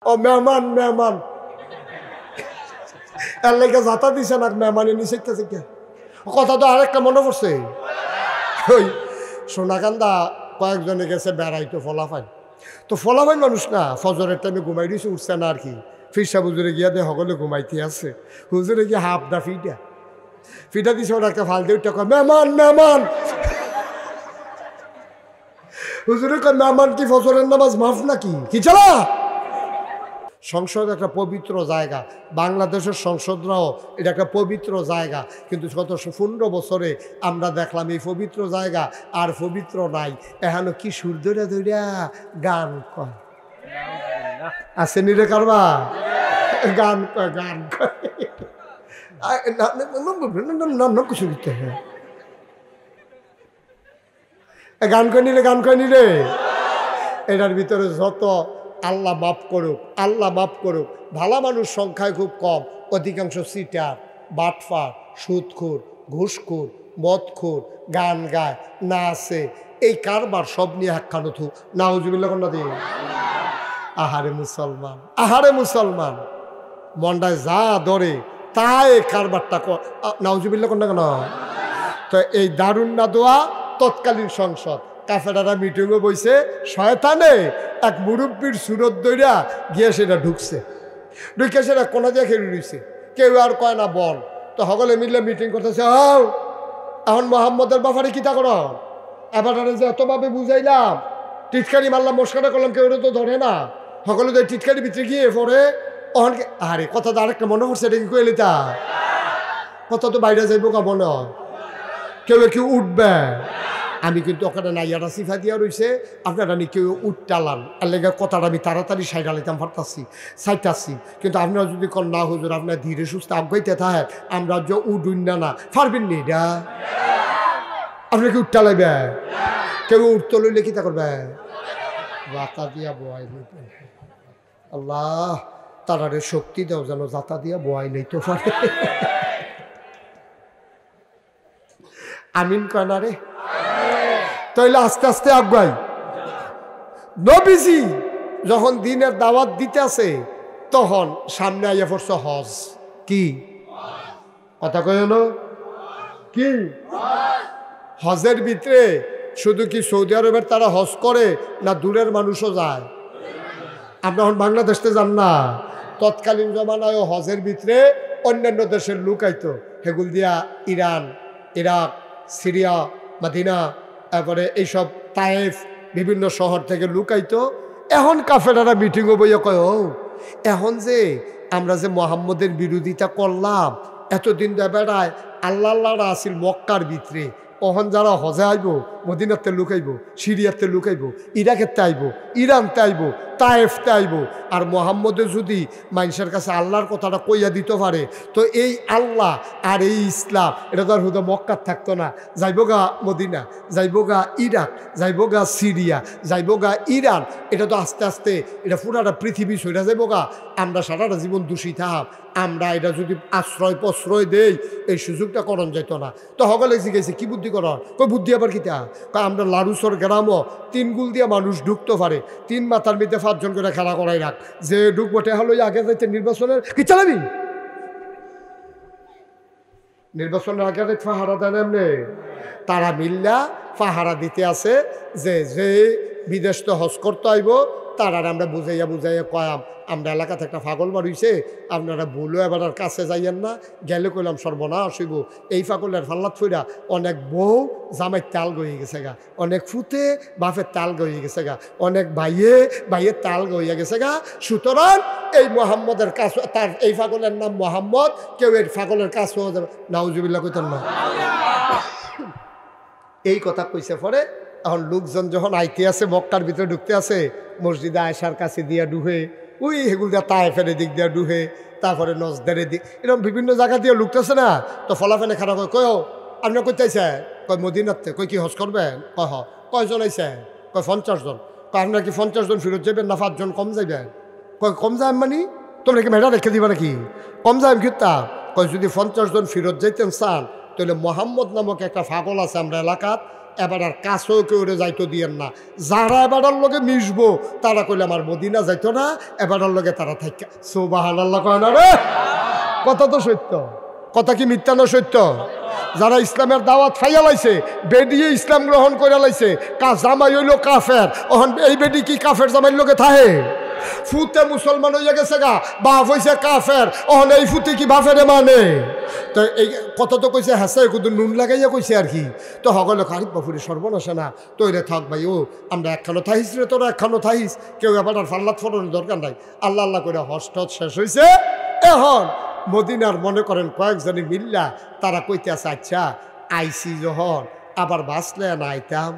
ও মেহমান মেহমান এর লেগে যাতা দিছে না মেহমানে নিচে কে কথা তো আরেকটা মনে পড়ছে ওই সোনাকান্দা কয়েকজনে গেছে বেড়াইতো ফলাফাই তো ফলাফাই মানুষ না ফজরের টাইমে ঘুমাই দিয়েছে উঠছে না আর কি ফিরসা হুজুরে গিয়া দে সকলে ঘুমাইতে আছে হুজুরে গিয়ে হাফ দা ফিটা দিছে ওরা একটা ফাল দিয়ে কয় মেহমান মেহমান হুজুরে কয় মেহমান কি ফজরের নামাজ মাফ নাকি কি চালা সংসদ একটা পবিত্র জায়গা বাংলাদেশের সংসদরাও এটা একটা পবিত্র জায়গা কিন্তু গত 15 বছরে আমরা দেখলাম এই পবিত্র জায়গা আর পবিত্র নাই এখানে কি সুর ধরে ধরিয়া গান কয় আছে নিরে কারবা গান কয় গান কয় কিছু দিতে হ্যাঁ গান কয় নিরে এটার ভিতরে যত আল্লাহ মাফ করুক ভালো মানুষ সংখ্যায় খুব কম অধিকাংশ সিটার বাটফার সুদখোর ঘুষখোর মদখোর গান গায় নাচে এই কারবার সব নিয়ে একখানো থু নাউজুবিল্লাহ কন্যা দিয়ে আহারে মুসলমান মন্ডায় যা ধরে তাই কারবারটা নাউজুবিল্লাহ কন্যা কেন তো এই দারুণ না দোয়া তৎকালীন সংসদ কাফেরারা মিটিংও বইছে শয়তানে এক মুরব্বীর সুরত দইরা গিয়ে সেটা ঢুকে সেটা কোনা দিয়ে খেলে রয়েছে কেউ আর কয় না বল তো সকলে মিলে মিটিং করতেছে হও এখন মোহাম্মদের ব্যাপারে কিতা করো এবার যে এতভাবে বুঝাইলাম টিটকারি মারলাম মস্কাটা করলাম কেউ তো ধরে না সকলে তো টিটকারি ভিতরে গিয়ে পরে অহনকে আরে কথা তো আরেকটা মনে করছে এটা কি কইলি তা কথা তো বাইরে যাইব কা মনে হয় কেউ উঠবে আমি কিন্তু ওখানে নাইয়ারা সিফা দিয়া রয়েছে আপনারা নি কেউ উঠটালান আর লেগে কথাটা আমি তাড়াতাড়ি সাইড আলাইতাম সাইটাচ্ছি কিন্তু আপনারা যদি কন না হুজুর আপনার ধীরে সুস্থ আগাইতে থাকে আমরা যে উঠুন না পারবেন নি এটা আপনি কি উঠটালাইবে কেউ উঠতে লইলে কি তা করবে জাতা দিয়া বোয়াই আল্লাহ তারারে শক্তি দাও যেন জাতা দিয়া বোয়াই নেই তো পারে আমিন কয় না রে তাইলে আস্তে আস্তে আগাই নবীজি যখন দিনের দাওয়াত দিতে আছে তখন সামনে আইয়া পড়ছে হজ কি কথা কয় না কি হজের ভিতরে শুধু কি সৌদি আরবের তারা হজ করে না দূরের মানুষও যায় আমরা এখন বাংলাদেশে যান না তৎকালীন জমানায় হজের ভিতরে অন্যান্য দেশের লোক আইতো সেগুল দিয়া ইরান ইরাক সিরিয়া মাদিনা তারপরে এইসব তায়েফ বিভিন্ন শহর থেকে লুকাইতো এখন কাফেরারা মিটিংও বইয়া কয় ও এখন যে আমরা যে মোহাম্মদের বিরোধিতা করলাম এতদিন বেড়ায় আল্লাহরা আসিল মক্কার ভিতরে ওহন যারা হজে আইব মদিনাতে লুকাইব সিরিয়াতে লুকাইব ইরাকেতে আইব ইরানতে আইব তায়েফতে আইব আর মোহাম্মদে যদি মানুষের কাছে আল্লাহর কথাটা কইয়া দিতে পারে তো এই আল্লাহ আর এই ইসলাম এটা তো আর হুদা মক্কার থাকতো না যাইব গা মদিনা যাইব গা ইরাক যাইব গা সিরিয়া যাইব গা ইরান এটা তো আস্তে আস্তে এটা পুরাটা পৃথিবী সইরা যাইব গা আমরা সারাটা জীবন দোষী থাক আমরা এটা যদি আশ্রয় প্রশ্রয় দেই এই সুযোগটা করণ যেত না তো সকলে শিখেছে কি বুদ্ধি করণ কই বুদ্ধি আবার কিতা আমরা লারুসর গ্রামও 3 গুল দিয়ে মানুষ ঢুকতে পারে 3 মাথার মধ্যে 5 জন করে খেলা করাই রাখ যে ঢুকবো হলো আগে যাইতে নির্বাচনের কি চালাবি নির্বাচনের আগে পাহারা দেন এমনি তারা মিল্লা পাহারা দিতে আছে যে যে বিদেশ তো হজ করতে আইব তারা আমরা বুঝাইয়া কয়াম আমরা এলাকাতে একটা পাগল মারিছে আপনারা ভুলো এবার আর কাছে যাইয়েন না গেলে কইলাম সর্বনাশ হইব এই পাগলের ফাল্লাত ফইরা অনেক বউ জামাইয়ের তাল গইয়ে গেছে গা অনেক ফুতে বাপের তাল গইয়ে গেছে গা অনেক ভাইয়ের তাল গইয়া গেছে গা সুতরাং এই মোহাম্মদের কাজ তার এই পাগলের নাম মোহাম্মদ কেউ এই পাগলের কাজ হওয়া যাবে নাউজুবিল্লাহ কইতেন না এই কথা কইছে পরে এখন লোকজন যখন আইতে আছে মক্কার ভিতরে ঢুকতে আছে মসজিদে আয়েশার কাছে দিয়া ডুহে ওই হেগুল দিয়া তায়েফের দিক দিয়া ডুহে তারপরে নজদারের দিক এরকম বিভিন্ন জায়গা দিয়ে লুকতেছে না তো ফলাফেনে খারাপ হয় কয় আপনার কই চাইছে কয় মদিনাতে কই কি হজ করবেন কয় কয়জন আইছে কয় 50 জন কয় আপনার কি 50 জন ফেরত যাবেন না 5 জন কম যাইবেন কয় কম যাবেন মানে তোমরা কি মেয়েটা রেখে দিবা নাকি কম যাবেন কি তা কয় যদি 50 জন ফেরত যাইতেন চান তাহলে মোহাম্মদ নামক একটা পাগল আছে আমরা এলাকাত এবার আর কাছেও কেউ যাইতো দিয়েন না। যারা এবারের লগে মিশবো তারা কইলে আমার মদিনা যাইতো না, এবারের লগে তারা থাকা। সুবহানাল্লাহ কয় না রে? কথা তো সত্য, কথা কি মিথ্যা না সত্য? যারা ইসলামের দাওয়াত খাইয়া লাইছে, বেডিয়ে ইসলাম গ্রহণ করে লাইছে, জামাই হইল কাফের, ওহন এই বেডি কি কাফের জামাইয়ের লোকে থাহে? ফুতে মুসলমান হইয়া গেছে গা, বাপ হইছে কাফের, ওহন এই ফুতে কি বাপেরে মানে? তো এই কথা তো কইছে হাসে কিন্তু নুন লাগাইয়া কইছে আর কি। তো হগলে খারিফ বাপুরে সর্বনাশা না, তৈরে থাক ভাই, ও আমরা একখানো থাইস রে, তোরা একখানো থাইস, কেউ এবার আর ফাল্লাত ফোটানোর দরকার নাই। আল্লাহ আল্লাহ করে হস্ট শেষ হয়েছে। এখন মদিনার মনে করেন কয়েকজনে মিল্লা তারা কইতে আছে, আচ্ছা আইসি যখন আবার বাঁচলে না আইতাম,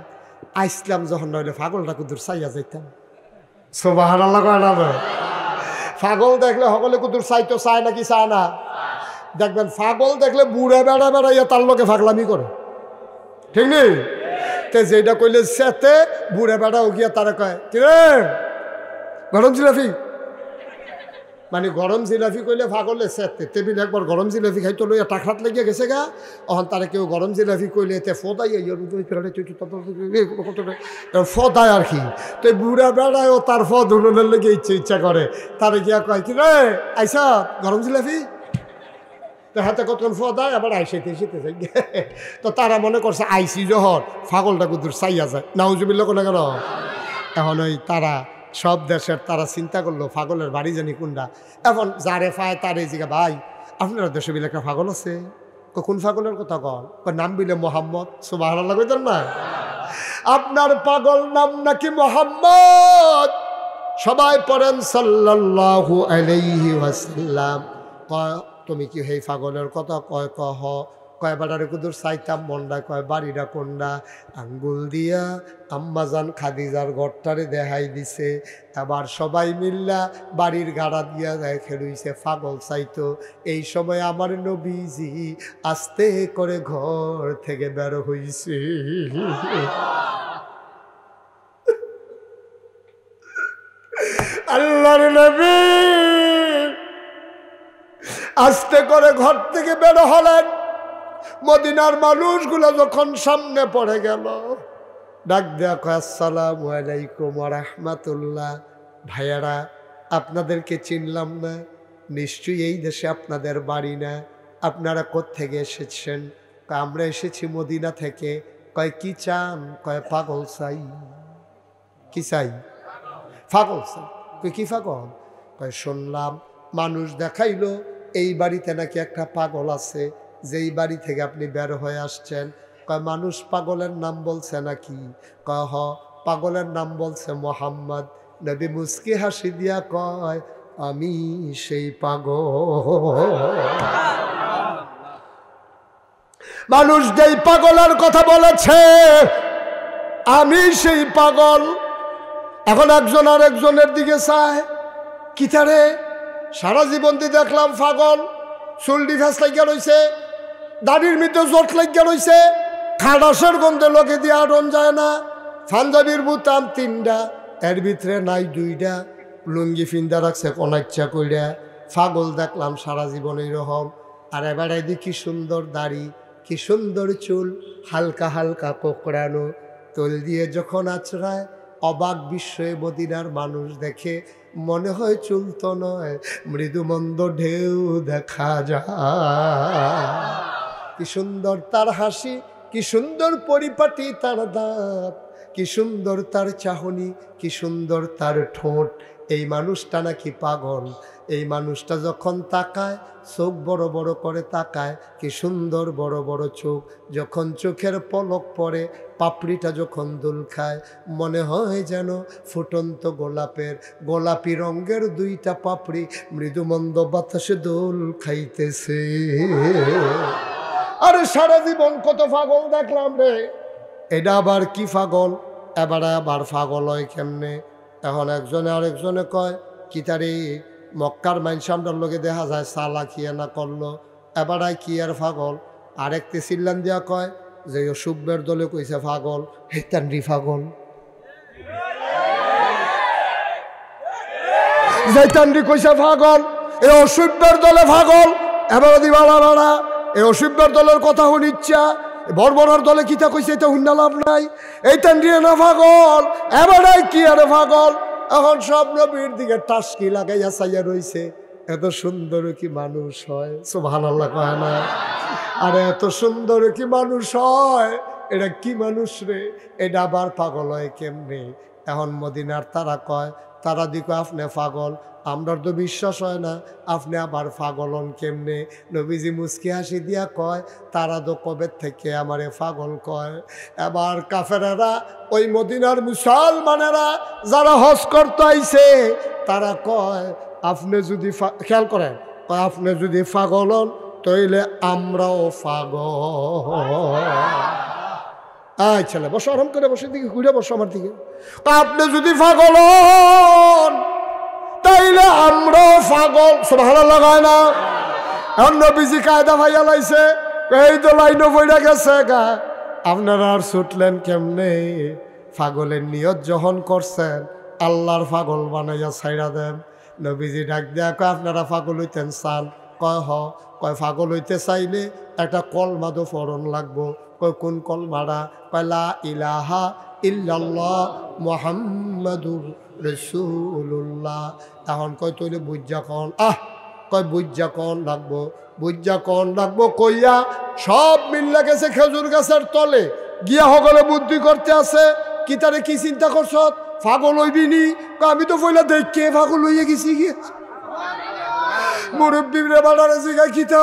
আইসলাম যখন নইলে পাগলটা কুদুর চাইয়া যাইতাম। সুবহানাল্লাহ কয় না? পাগল দেখলে সকলে কুদুর চাইতো, চায় নাকি চায় না? দেখবেন পাগল দেখলে বুড়ে বেড়া বেড়াইয়া তার লোকে ফাগলামি করে, ঠিক নেই? তো যেটা কইলে সেতে বুড়ে বেড়া গিয়া তারা কয়, কিরে গরম জিলাপি, মানে গরম জিলাপি কইলে ফাগলে সেতে। টেবিল একবার গরম জিলাপি খাইতো লইয়া টাকরাত লেগে গেছে গা, অহন তারা কেউ গরম জিলাপি কইলে এতে ফদাই ফদায় আর কি। তো বুড়া বেড়ায় ও তার ফদ উনুনের লেগে ইচ্ছা করে, তারা গিয়া কয়, কি রে আইসা গরম জিলাপি? তো হাতে কতক্ষণ ফদায় আবার আইসাইতে এসেতে যাই। তো তারা মনে করছে আইসি যখন ফাগলটা কুদুর চাইয়া যায়, নাউজুবিল্লাহ কোনা কেন? এখন ওই তারা সব দেশের তারা চিন্তা করলো পাগলের বাড়ি জানি কোনটা। এখন যারে পায় তারে জিগা, ভাই আপনারা দেশে বিলে একটা পাগল আছে? কোন পাগলের কথা কন? নাম বিলে মোহাম্মদ। সুবহানাল্লাহ কইতেন না? আপনার পাগল নাম নাকি মোহাম্মদ? সবাই পড়েন সাল্লাল্লাহু আলাইহি ওয়াসাল্লাম। তুমি কি সেই পাগলের কথা কয়? কহ কয় বাড়ারে কুদুর চাইতাম মন্ডা, কয় বাড়িটা কোনটা? আঙ্গুল দিয়া আম্মাজান খাদিজার ঘরটারে দেখাই দিছে। আবার সবাই মিল্লা বাড়ির গাড়া দিয়া দেখে রইছে পাগল চাইতো। এই সময় আমার নবীজি আস্তে করে ঘর থেকে বের হইছে। আল্লাহর নবী আস্তে করে ঘর থেকে বের হলেন। মদিনার মানুষগুলো যখন সামনে পড়ে গেল, ডাক দেয়া কয়, আসসালামু আলাইকুম ওয়া রাহমাতুল্লাহ। ভাইয়ারা, আপনাদেরকে চিনলাম না, নিশ্চয়ই এই দেশে আপনাদের বাড়ি না, আপনারা কোত্থেকে এসেছেন? আমরা এসেছি মদিনা থেকে। কয় কি চান? কয় পাগল চাই। কি চাই? পাগল চাই। কয় কি পাগল? কয় শুনলাম মানুষ দেখাইলো এই বাড়িতে নাকি একটা পাগল আছে, যেই বাড়ি থেকে আপনি বের হয়ে আসছেন। কয় মানুষ পাগলের নাম বলছে নাকি? কয় হ, পাগলের নাম বলছে মোহাম্মদ। নবী মুস্কি হাসি দিয়া কয়, আমি সেই পাগল। মানুষ যেই পাগলের কথা বলেছে আমি সেই পাগল। এখন একজন আর একজনের দিকে চায়, কি তারে সারা জীবন দিয়ে দেখলাম পাগল, চুলডি ফ্যাস লাগিয়া রয়েছে, দাড়ির মধ্যে জোট লাগিয়া রয়েছে, খাডাসের গন্ধে লোকে দিয়ে আটন যায় না, পাঞ্জাবির বুতাম 3টা, এর ভিতরে নাই 2টা, লুঙ্গি ফিন্দা রাখছে কোনাচ্ছা কইরা। পাগল দেখলাম সারা জীবন এইরকম। আর এবার এদিকে কি সুন্দর দাড়ি, কি সুন্দর চুল, হালকা হালকা কোকড়ানো, তোল দিয়ে যখন আছড়ায় অবাক বিস্ময়ে মদিনার মানুষ দেখে, মনে হয় চুল তো নয়, মৃদুমন্দ ঢেউ দেখা যায়। কি সুন্দর তার হাসি, কি সুন্দর পরিপাটি তার দাঁত, কি সুন্দর তার চাহনি, কি সুন্দর তার ঠোঁট। এই মানুষটা নাকি পাগল। এই মানুষটা যখন তাকায় চোখ বড় বড় করে তাকায়, কি সুন্দর বড় বড় চোখ। যখন চোখের পলক পড়ে, পাপড়িটা যখন দুল খায়, মনে হয় যেন ফুটন্ত গোলাপি রঙের 2টা পাপড়ি মৃদুমন্দ বাতাসে দোল খাইতেছে। আরে সারা জীবন কত পাগল দেখলাম রে, এটা আবার কি পাগল? এবারে আবার পাগল হয় কেমনে? এখন একজনে আরেকজনে কয়, কি তারে মক্কার মাইনসামটার লোকে দেখা যায় সালা খিয়া না করলো, এবারে কি আর পাগল? আরেকটি চিল্লান দিয়া কয় যে অসুবের দলে কইছে পাগল, হেতানরি পাগল, জৈতানরি কইছে পাগল, এই অসুবের দলে পাগল। এবার দিবালা বাড়া এই অসুবের দলের কথা শুনিচ্ছা, বর্বরার দলে কিতা কইছে এটা হুন্না লাভ নাই, এইটা নিয়ে না পাগল, এবারে কি আরে পাগল। এখন সব নবীর দিকে টাসকি লাগাইয়া চাইয়া রইছে। এত সুন্দর কি মানুষ হয়? সুবহানাল্লাহ কয় না? আরে এত সুন্দর কি মানুষ হয়? এটা কি মানুষ রে? এটা আবার পাগল হয় কেমনে? এখন মদিনার তারা কয়, তারা দিকে আপনি পাগল, আমরার তো বিশ্বাস হয় না, আপনি আবার পাগল হন কেমনে? নবীজি মুস্কি হাসি দিয়া কয়, তারা তো কবে থেকে আমারে পাগল কয়। এবার কাফেরেরা, ওই মদিনার মুসলমানেরা যারা হজ করতে আইছে, তারা কয় আপনি যদি খেয়াল করেন, কয় আপনি যদি পাগল হন তাইলে আমরাও পাগল। আয় ছেলে বসো, আরাম করে বসে, দিকে ঘুরে বসো আমার দিকে। আপনি যদি পাগল হন তাইলে আমরাও পাগল। সুবহানাল্লাহ হয় না? এখন নবীজি কায়দা ভাইয়া লাইছে, এই তো লাইনও বইরা গেছে গা, আপনারা আর ছুটলেন কেমনে? পাগলের নিয়ত যখন করছেন, আল্লাহর পাগল বানাইয়া ছাইড়া দেন। নবীজি ডাক দেয়া কয়, আপনারা পাগল হইতেন চান? কয় হ। কয় পাগল হইতে চাইলে একটা কলমা তো পড়ন লাগবো। কয় কোন কলমাটা? কয় লা ইলাহা ইল্লাল্লাহ মুহাম্মাদুর রাসূলুল্লাহ। তখন কয় তৈলে বুঝা কন? কয় বুঝা কন লাগবো, বুঝা কন লাগবো কইয়া সব মিল্লা গেছে খেজুর গাছের তলে গিয়া সকলে বুদ্ধি করতে আছে। কি তারে কি চিন্তা করছ? পাগল হইবি নি? আমি তো পয়লা দেখে পাগল হইয়া গেছি। গিয়ে মুরব্বীরে বাড়ারে জিগাই, খিতা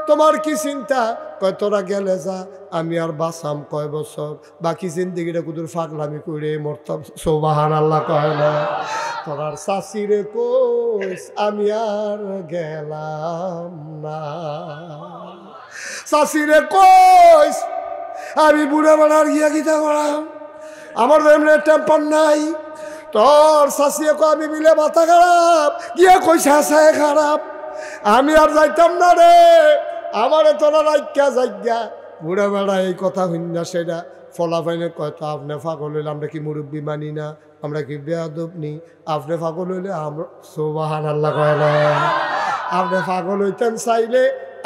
তোমার কি চিন্তা? কয় তোরা গেলে যা, আমি আর বাঁচাম কয় বছর, বাকি জিন্দিগিটা কুদুর ফাগলামি করে মরতাম। সুবহানাল্লাহ কয় না? তোরার শাশিরে কইস আমি আর গেলাম না, শাশিরে কইস আমি বুড়া বাড়ার গিয়া গীতা করাম, আমার এমনি টেম্পার নাই। তোর শাশিয়ে কয় আমি মিলে মাথা খারাপ, গিয়া কইস হাসায় খারাপ, আমি আর যাইতাম না রে, আমারে তোরা রাইকা যাইগা। বুড়া বেড়া এই কথা হইনা সেটা ফলাফাইনে কয়, তো আপনি পাগল হইলে আমরা কি মুরব্বী মানি না? আমরা কি বেয়াদব নি? আপনি পাগল হইলে আমরা, সুবহানাল্লাহ কয় না? আপনি পাগল হইতেন চাইলে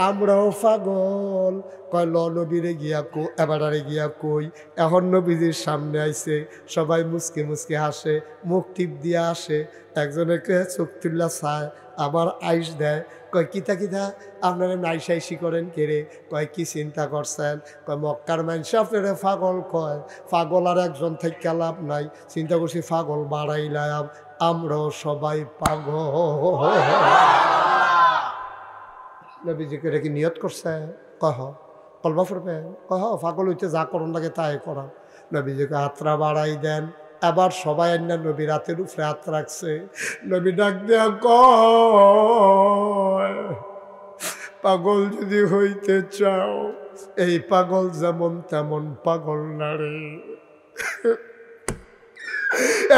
আমরাও পাগল। কয় ল নবীরে গিয়া কো, এবারে গিয়া কই। এখন নবীজির সামনে আইছে, সবাই মুসকে মুসকে হাসে, মুখ টিপ দিয়া আসে, একজনকে চোখ তুল্লা চায়, আবার আইস দেয়। কয় কিতা কিতা আপনারা নাইসাইসি করেন কেড়ে? কয় কি চিন্তা করছেন? কয় মক্কার মানুষ আপনারা পাগল কয়, পাগল আর একজন থেকে লাভ নাই, চিন্তা করছি পাগল বাড়াইলাম, আমরাও সবাই পাগল। নবীজি করে কি নিয়ত করছে? কহ কলবা পড়বে? কহ পাগল হইতে যা করণ লাগে তাই করা। নবীজিকে হাতরা বাড়াই দেন, আবার সবাই না নবী রাতের উপরে হাত রাখছে। নবী ডাক দেয়া কয়, পাগল যদি হইতে চাও, এই পাগল যেমন তেমন পাগল না রে,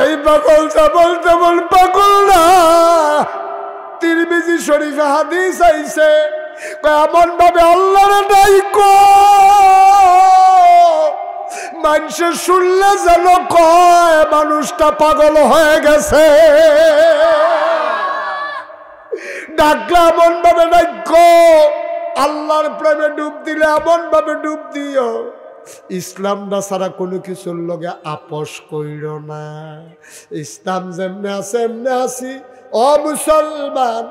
এই পাগল যেমন তেমন পাগল না। তিরমিজি শরীফে হাদিস আইছে, এমন ভাবে আল্লাহর ডাইকো মানুষের শুনলে যেন কয় মানুষটা পাগল হয়ে গেছে। ডাকলে এমন ভাবে ডাকো, আল্লাহর প্রেমে ডুব দিলে এমন ভাবে ডুব দিও, ইসলাম না ছাড়া কোনো কিছুর লগে আপোষ কইর না। ইসলাম যেমনে আছে এমনি আছি ও মুসলমান।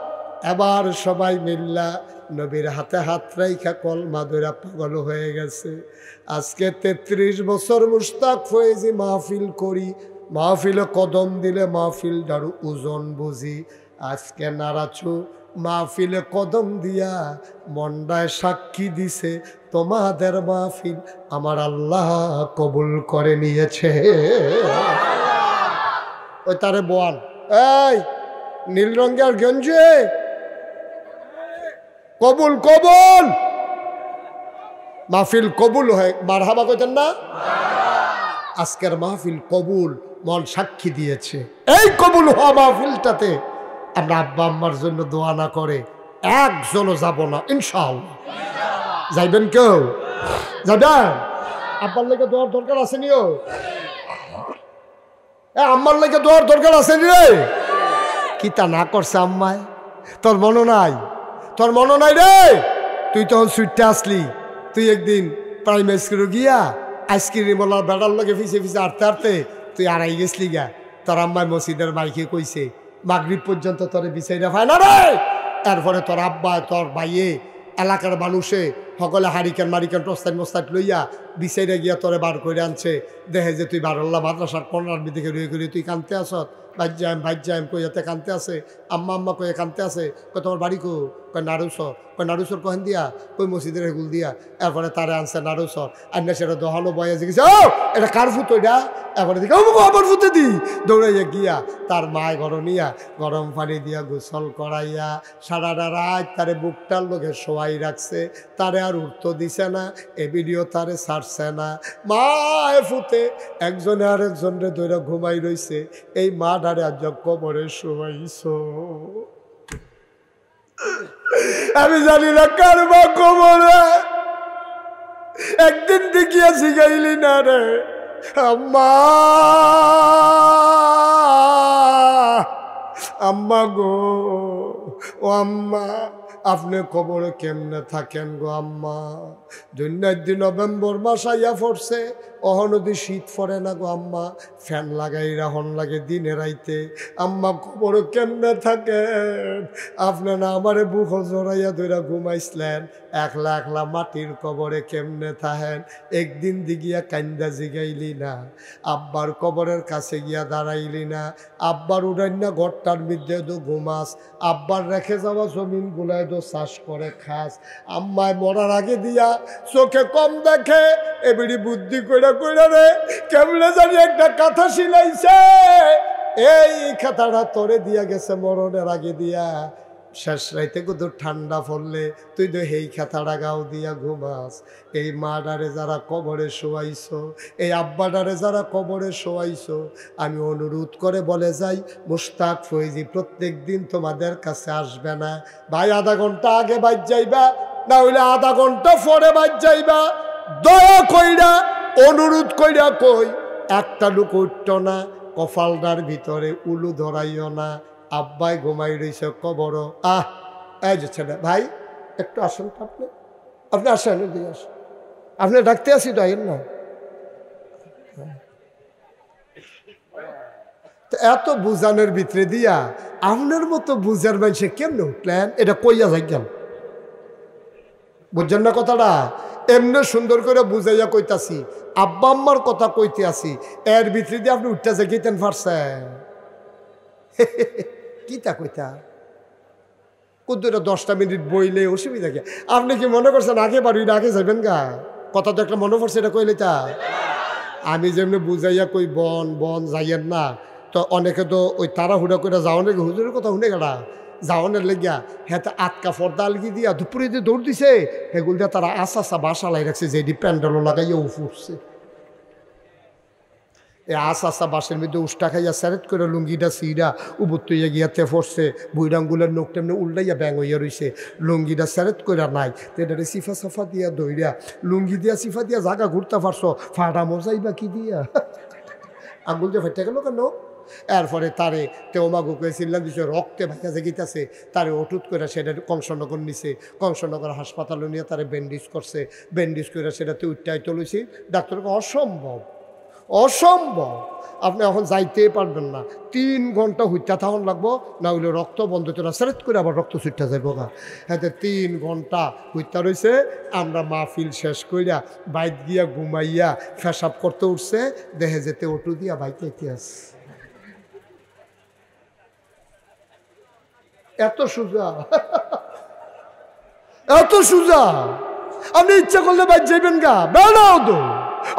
এবার সবাই মিল্লা নবীর হাতে হাত রাইখা কলমা ধরে পাগল হয়ে গেছে। আজকে 33 বছর মুশতাক ফয়েজি মাহফিল করি, মাহফিলে কদম দিলে মাহফিলটার ওজন বুঝি। আজকে নারাচু মাহফিলে কদম দিয়া মন্ডায় সাক্ষী দিছে তোমাদের মাহফিল আমার আল্লাহ কবুল করে নিয়েছে। ওই তারে বোয়াল, এই নীল রঙের গঞ্জে কবুল কবুল, মাহফিল কবুল হয়, মারহাবা কইতেন না? আজকের মাহফিল কবুল, মন সাক্ষী দিয়েছে। এই কবুল হওয়া মাহফিলটাতে আমরা আব্বা আম্মার জন্য দোয়া না করে একজনও যাব না ইনশাআল্লাহ। যাইবেন কেউ? যাবেন? আব্বার লেগে দোয়ার দরকার আসেনি? ও আম্মার লেগে দোয়ার দরকার আসেনি রে? কি তা না করছে আম্মায়? তোর মনে নাই? তোর মনে নাই রে? তুই তখন সুইটটা আসলি, তুই একদিন প্রাইমারি স্কুলে গিয়া আইসক্রিমওয়ালার বেড়ার লগে ফিসে ফিসে হাঁটতে হাঁটতে তুই আড়াই গেছলি গা। তোর আম্মায় মসজিদের মাইকে কইছে মাগরিব পর্যন্ত তোরে বিচাইরা পায় না রে। তারপরে তোর আব্বা তোর ভাইয়ে এলাকার মানুষে সকলে হারিকেন মারিকেন প্রস্তাব মোস্তাদ লইয়া বিচাইরা গিয়া তোরে বার করে আনছে। দেখে যে তুই বারল্লা মাদ্রাসার কর্নার দিকে রয়ে করে তুই কানতে আসত, ভাই যাইম কইয়াতে কানতে আছে, আম্মা আম্মা কয়ে কানতে আছে। কই তোমার বাড়ি কয় নাড়ুসর। কয় নাড়ুসর কহেন দিয়া? কই মসজিদের হেগুল দিয়া। এরপরে তারে আনছে নাড়ুসর। আন্না সেটা দহানো বয়া জিগেছে, ও এটা কার ফুতো এটা? এরপরে দিকে আমার ফুতে দি দৌড়াইয়া গিয়া তার মায় ঘর নিয়া গরম পানি দিয়া গোসল করাইয়া সারাটা রাত তারে বুকটার লোকে শোয়াই রাখছে। তারে আর উঠতে দিছে না, এ ভিডিও তারে ছাড়ছে না। মায় ফুতে একজনে আর একজনে ধরে ঘুমাই রইছে। এই মা ডারে আজ কবরে শোয়াইছ। আমি জানি না কার মা কবরে। একদিন দেখিয়া শিখাইলি না রে আম্মা, আম্মা গো, ও আম্মা আপনি কবরে কেমনে থাকেন গো আম্মা? ২ নভেম্বর মাস আইয়া পড়ছে, অহনদি শীত পড়ে না গো আম্মা, ফ্যান লাগাই রাহন লাগে দিনে রাইতে। আম্মা কবরে কেমনে থাকেন? আপনি না আমারে বুক জড়াইয়া ধইরা ঘুমাইছিলেন, একলা একলা মাটির কবরে কেমনে থাকেন? একদিন দিগিয়া কান্দা জিগাইলি না, আব্বার কবরের কাছে গিয়া দাঁড়াইলি না, আব্বার উড়াই না ঘরটার মধ্যে তো ঘুমাস, আব্বার রেখে যাওয়া জমিন গুলায় তো চাষ করে খাস। আম্মায় মরার আগে দিয়া চোখে কম দেখে, এবারে বুদ্ধি কইরা কইরা রে কেমনে জানি একটা কথা শিলাইছে, এই কথাটা তোরে দিয়া গেছে মরণের আগে দিয়া। শেষ রাইতে কত ঠান্ডা পড়লে তুই তো এই খাতাটা গাও দিয়া ঘুমাস। এই মা ডারে যারা কবরে শোয়াইছো, এই আব্বা ডারে যারা কবরে শোয়াইছো, আমি অনুরোধ করে বলে যাই মুশতাক ফৈজি প্রত্যেক দিন তোমাদের কাছে আসবে না ভাই। আধা ঘন্টা আগে বাজ যাইবা, না হইলে আধা ঘন্টা পরে বাজ যাইবা। দয়া কইরা অনুরোধ কইরা কই, একটা লোক উঠত না, কপালটার ভিতরে উলু ধরাইও না। আব্বাই ঘুমাই রইছে কবর। এই যে ছেলে ভাই একটু আসেন তো, আপনি আসেন, এদিকে আসেন, আপনি ডাকতে আসি তো আইন না। এত বুঝানোর ভিতরে দিয়া আপনার মতো বুঝার মানুষে কেমনে উঠলেন? এটা কইয়া যাই কেন বুঝছেন না কথাটা? এমনি সুন্দর করে বুঝাইয়া কইতাছি, আব্বা আম্মার কথা কইতে আসি, এর ভিতরে দিয়ে আপনি উঠতে যাই কেতেন পারছেন? কিতা কইতা কুদ্দুরা 10টা মিনিট বইলে অসুবিধা কি? আপনি কি মনে করছেন আগে বাড়ি আগে যাবেন গা? কথা তো একটা মনে পড়ছে, এটা কইলে তা আমি যেমনি বুঝাইয়া কই বন বন যাইয়েন না, তো অনেকে তো ওই তাড়াহুড়া করে যাওয়ানের হুজুরের কথা শুনে গেলা যাওয়ানের লেগিয়া হ্যাঁ আটকা পর্দা আলগি দিয়া দুপুরে দিয়ে দৌড় দিছে, সেগুলো দিয়ে তারা আশা বাসা লাই রাখছে, যে প্যান্ডেলও লাগাইয়া উঠছে। এই আশা বাসের মধ্যে উষ্টা খাইয়া স্যারেট করে লুঙ্গিটা সিরা উবুর তৈয়া গিয়াতে পড়ছে, বুইরাঙ্গুলের নোক টেমনে উল্টাইয়া ব্যাং হইয়া রইছে, লুঙ্গিটা স্যারেট করে নাই, তো এটারে সিফা সাফা দিয়া দইরা লুঙ্গি দিয়া সিফা দিয়া জাগা ঘুরতে পারছো, ফাটা মজাই বা কি দিয়া আঙ্গুল দিয়ে ফেটে গেল কেন? এরপরে তারে তেওমাগু কয়েছিলাম দিচ্ছে রক্তে ভাইয়া জেগিতেছে, তারে অটুট করে সেটা কংসনগর নিছে, কংসনগর হাসপাতালে নিয়ে তারে ব্যান্ডেজ করছে, ব্যান্ডেজ করে সেটাতে উঠটাই তুলেছি। ডাক্তারকে অসম্ভব অসম্ভব, আপনি এখন যাইতেই পারবেন না, 3 ঘন্টা হুইটা থাকুন লাগবো, না হইলে রক্ত বন্ধ তো না, সেরেট করে আবার রক্ত ছুটতে যাইব গা। হ্যাঁ 3 ঘন্টা হুইটা রয়েছে। আমরা মাহফিল শেষ কইরা বাইক গিয়া ঘুমাইয়া ফেসাব করতে উঠছে, দেহে যেতে অটু দিয়া বাইকে ইতিহাস। এত সোজা এত সোজা, আপনি ইচ্ছা করলে বাইক যাইবেন গা, বেড়াও তো